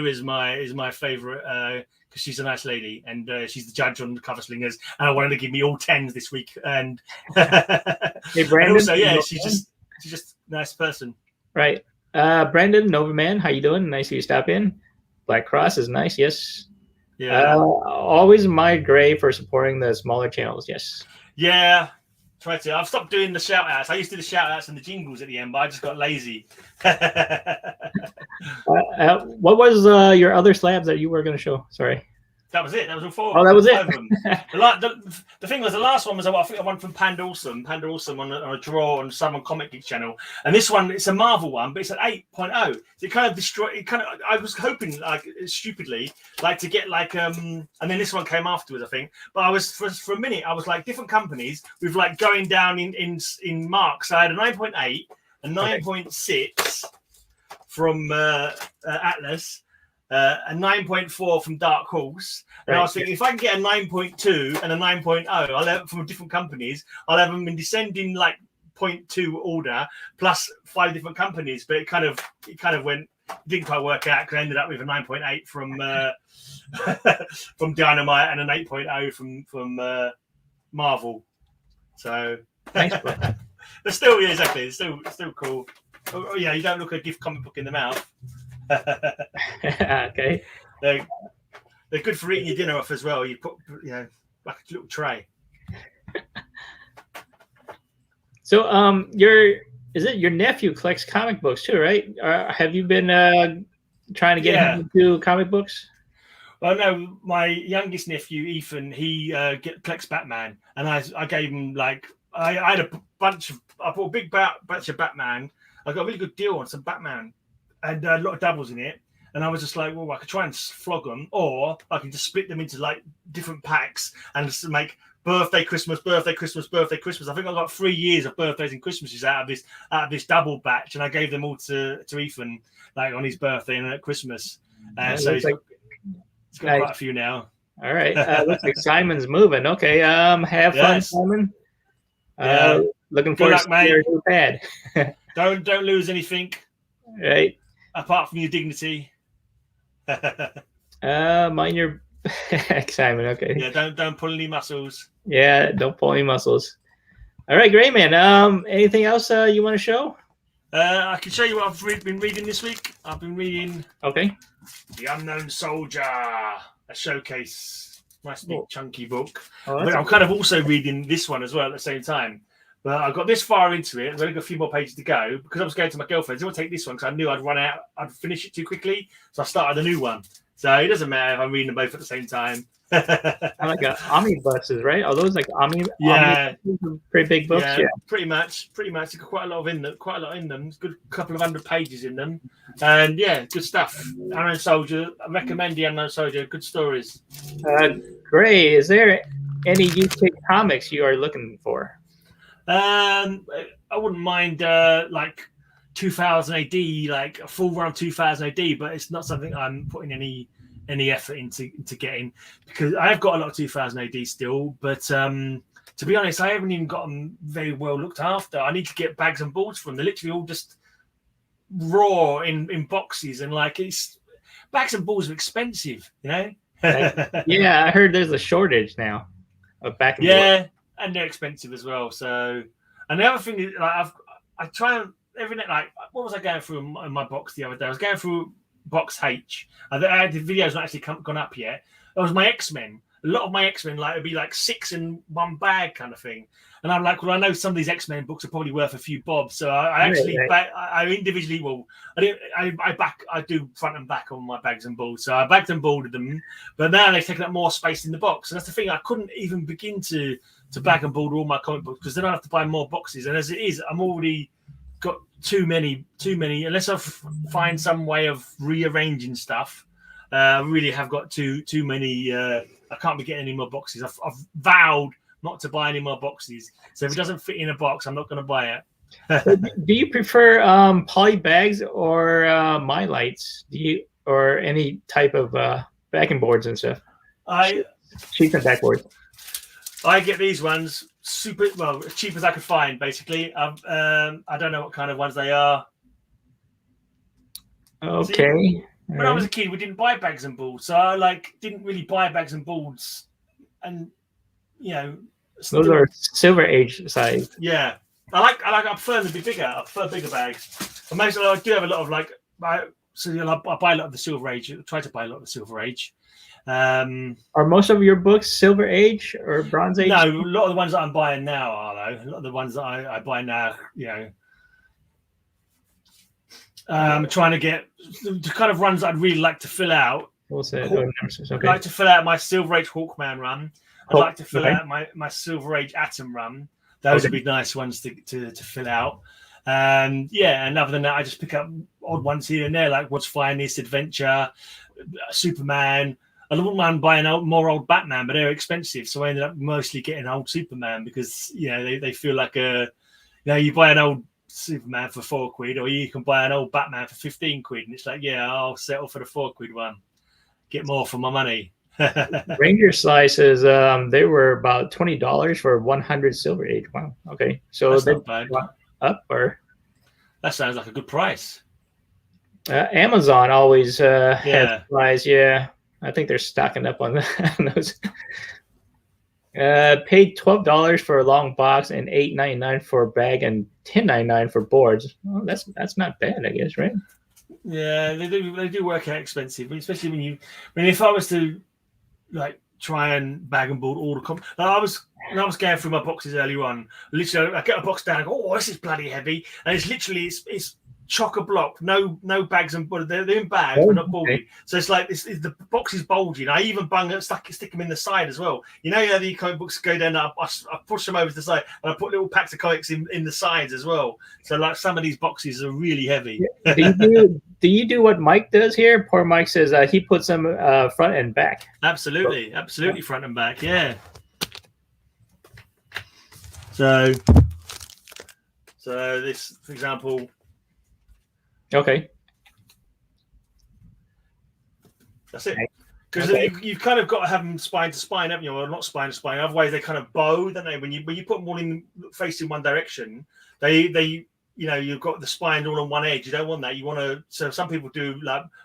Speaker 2: is my favorite because she's a nice lady and she's the judge on the Cover Slingers, and I wanted to give me all 10s this week. And,
Speaker 1: hey, Brandon,
Speaker 2: and also, yeah, she's just a nice person.
Speaker 1: Right, Brandon Novaman, how you doing? Nice of you to stop in. Black Cross is nice. Yes.
Speaker 2: Yeah.
Speaker 1: Always my grade for supporting the smaller channels. Yes.
Speaker 2: Yeah. Try to. I've stopped doing the shout outs. I used to do the shout outs and the jingles at the end, but I just got lazy.
Speaker 1: What was your other slabs that you were going to show? Sorry.
Speaker 2: That was it. That was all four.
Speaker 1: Oh, that was it.
Speaker 2: The thing was, the last one was I think I won from Panda Awesome on a draw on Southern Comic Geek channel, and this one it's a Marvel one, but it's an 8.0. So it kind of destroyed. It kind of. I was hoping like stupidly like to get like and then this one came afterwards I think. But I was for a minute I was like different companies with like going down in marks. I had a 9.8, a 9.6 from Atlas. A 9.4 from Dark Horse, and I was thinking if I can get a 9.2 and a 9.0, I'll have from different companies. I'll have them in descending like 0.2 order plus 5 different companies. But it kind of went, didn't quite work out because I ended up with a 9.8 from from Dynamite and an 8.0 from Marvel. So,
Speaker 1: thanks,
Speaker 2: but still, yeah, exactly. It's still cool. Oh, yeah, you don't look a gift comic book in the mouth.
Speaker 1: Okay.
Speaker 2: They're good for eating your dinner off as well. You put like a little tray.
Speaker 1: So your nephew collects comic books too, right? Have you been trying to get him to do comic books?
Speaker 2: Well, no, my youngest nephew Ethan, he collects Batman, and I gave him like I had I bought a big batch of Batman. I got a really good deal on some Batman. And a lot of doubles in it, and I was just like, well, I could try and flog them, or I can just split them into like different packs and just make birthday, Christmas, birthday, Christmas, birthday, Christmas. I think I got 3 years of birthdays and Christmases out of this double batch, and I gave them all to Ethan like on his birthday and at Christmas. So he's got quite a few now.
Speaker 1: All right, looks like Simon's moving. Okay, have fun, Simon. Looking forward to your new pad.
Speaker 2: Don't lose anything.
Speaker 1: Right.
Speaker 2: Apart from your dignity.
Speaker 1: Mind your Simon, okay.
Speaker 2: Yeah, don't pull any muscles.
Speaker 1: Yeah, don't pull any muscles. All right, great, man. Anything else you want to show?
Speaker 2: I can show you what I've been reading this week. I've been reading The Unknown Soldier, a showcase. Nice big chunky book. But I'm kind of also reading this one as well at the same time. But I got this far into it. I've only got a few more pages to go because I was going to my girlfriend's. I want to take this one because I knew I'd run out. I'd finish it too quickly. So I started a new one. So it doesn't matter if I'm reading them both at the same time.
Speaker 1: I like omnibuses, right? Are those like
Speaker 2: yeah,
Speaker 1: pretty big books?
Speaker 2: Yeah, pretty much. It's got quite a lot in them. It's a good couple of 100 pages in them. And yeah, good stuff. Unknown Soldier. I recommend The Unknown Soldier. Good stories.
Speaker 1: Great. Is there any UK comics you are looking for?
Speaker 2: I wouldn't mind like 2000 AD, like a full run 2000 AD, but it's not something I'm putting any effort into getting because I have got a lot of 2000 AD still, but to be honest, I haven't even got them very well looked after. I need to get bags and boards from them. They're literally all just raw in boxes, and like it's bags and boards are expensive, you know.
Speaker 1: Yeah, I heard there's a shortage now of bags and boards.
Speaker 2: And they're expensive as well. So, and the other thing is, like, I try and every night, like, what was I going through in my box the other day? I was going through box H. The video's not actually gone up yet. That was my X-Men, a lot of my X-Men, like it'd be like 6 in one bag kind of thing. And I'm like, well, I know some of these X-Men books are probably worth a few bob, so I actually I individually I do front and back on my bags and balls, so I bagged and balled them, but now they've taken up more space in the box, and that's the thing. I couldn't even begin to bag and ball all my comic books because then I have to buy more boxes, and as it is, I'm already got too many. Unless I find some way of rearranging stuff, I really have got too many. I can't be getting any more boxes. I've vowed not to buy any more boxes. So if it doesn't fit in a box, I'm not going to buy it.
Speaker 1: Do you prefer poly bags or my lights? Or any type of backing boards and stuff? Sheets and backboards.
Speaker 2: I get these ones super as cheap as I could find. Basically, I don't know what kind of ones they are.
Speaker 1: Okay.
Speaker 2: See, when I was a kid, we didn't buy bags and balls, so I didn't really buy bags and balls, and
Speaker 1: those are Silver Age size.
Speaker 2: Yeah, I prefer them to be bigger. I prefer bigger bags. But most I do have a lot of I buy a lot of the Silver Age. I try to buy a lot of the Silver Age.
Speaker 1: Are most of your books Silver Age or Bronze Age?
Speaker 2: No, a lot of the ones that I'm buying now are though. A lot of the ones that I buy now, trying to get the kind of runs I'd really like to fill out.
Speaker 1: What's it?
Speaker 2: I'd like to fill out my Silver Age Hawkman run. I'd like to fill out my Silver Age Atom run. Those would be nice ones to fill out. And other than that, I just pick up odd ones here and there, like What's Finest, Adventure, Superman. I wouldn't mind buying more old Batman, but they're expensive. So I ended up mostly getting old Superman because, they feel like you buy an old Superman for £4, or you can buy an old Batman for £15. And it's like, I'll settle for the £4 one. Get more for my money.
Speaker 1: Ranger slices, they were about $20 for 100 Silver Age. Wow. Okay, so
Speaker 2: that's not bad.
Speaker 1: Up or
Speaker 2: that sounds like a good price.
Speaker 1: Amazon always has supplies. Yeah, I think they're stocking up on those. Paid $12 for a long box and $8.99 for a bag and $10.99 for boards. Well, that's not bad, I guess, right?
Speaker 2: Yeah, they do work out expensive, especially if I was to try and bag and board all the I was going through my boxes earlier on. Literally, I get a box down and go, oh, this is bloody heavy, and it's literally it's chock-a-block, no bags and board. They're in bags, but not boarded. Okay. So it's like the box is bulging. I even stick them in the side as well. The comic books go down. I push them over to the side, and I put little packs of comics in the sides as well. So some of these boxes are really heavy.
Speaker 1: Do you do what Mike does here? Poor Mike says he puts them front and back.
Speaker 2: Absolutely, front and back. Yeah. So this, for example.
Speaker 1: Okay.
Speaker 2: That's it. Because you've kind of got to have them spine to spine, haven't you? Or not spine to spine. Otherwise, they kind of bow, don't they? When you put them all facing one direction, you've got the spine all on one edge. You don't want that. You want to. So some people do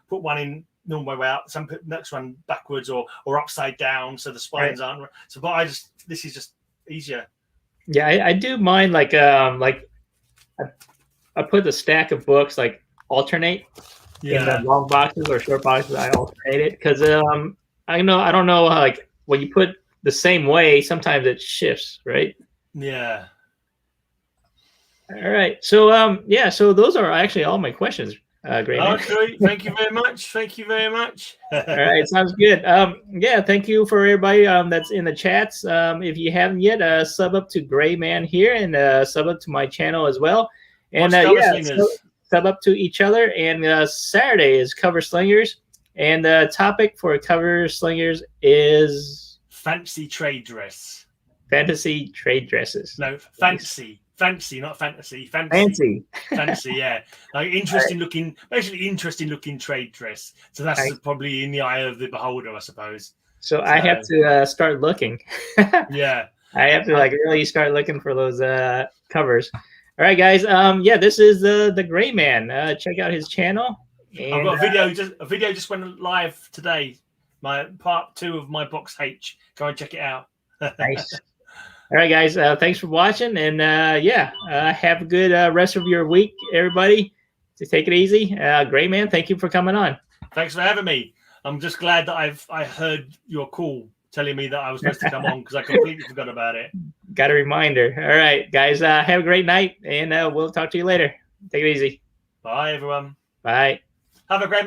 Speaker 2: put one in normal way out. Some put next one backwards or upside down, so the spines aren't. So, but this is just easier.
Speaker 1: Yeah, I do mine I put the stack of books alternate in the long boxes or short boxes. I alternate it because I don't know when you put the same way, sometimes it shifts, right?
Speaker 2: Yeah.
Speaker 1: All right. So so those are actually all my questions. Great.
Speaker 2: Okay. Thank you very much.
Speaker 1: All right, sounds good. Thank you for everybody that's in the chats. If you haven't yet, sub up to Greyman here and sub up to my channel as well. And sub up to each other. And Saturday is Cover Slingers, and the topic for Cover Slingers is
Speaker 2: fancy trade dress.
Speaker 1: Fantasy trade dresses.
Speaker 2: No, fancy. Fancy, not fantasy. Fancy, yeah. Interesting looking trade dress. So that's probably in the eye of the beholder, I suppose.
Speaker 1: So I have to start looking.
Speaker 2: Yeah.
Speaker 1: I have to really start looking for those covers. All right, guys. This is the Greyman. Check out his channel. And,
Speaker 2: I've got a video just went live today. My part 2 of my box H. Go and check it out.
Speaker 1: Nice. All right, guys. Thanks for watching, and have a good rest of your week, everybody. So take it easy. Greyman, thank you for coming on.
Speaker 2: Thanks for having me. I'm just glad that I heard your call telling me that I was supposed to come on because I completely forgot about it.
Speaker 1: Got a reminder. All right, guys. Have a great night, and we'll talk to you later. Take it easy.
Speaker 2: Bye, everyone.
Speaker 1: Bye.
Speaker 2: Have a great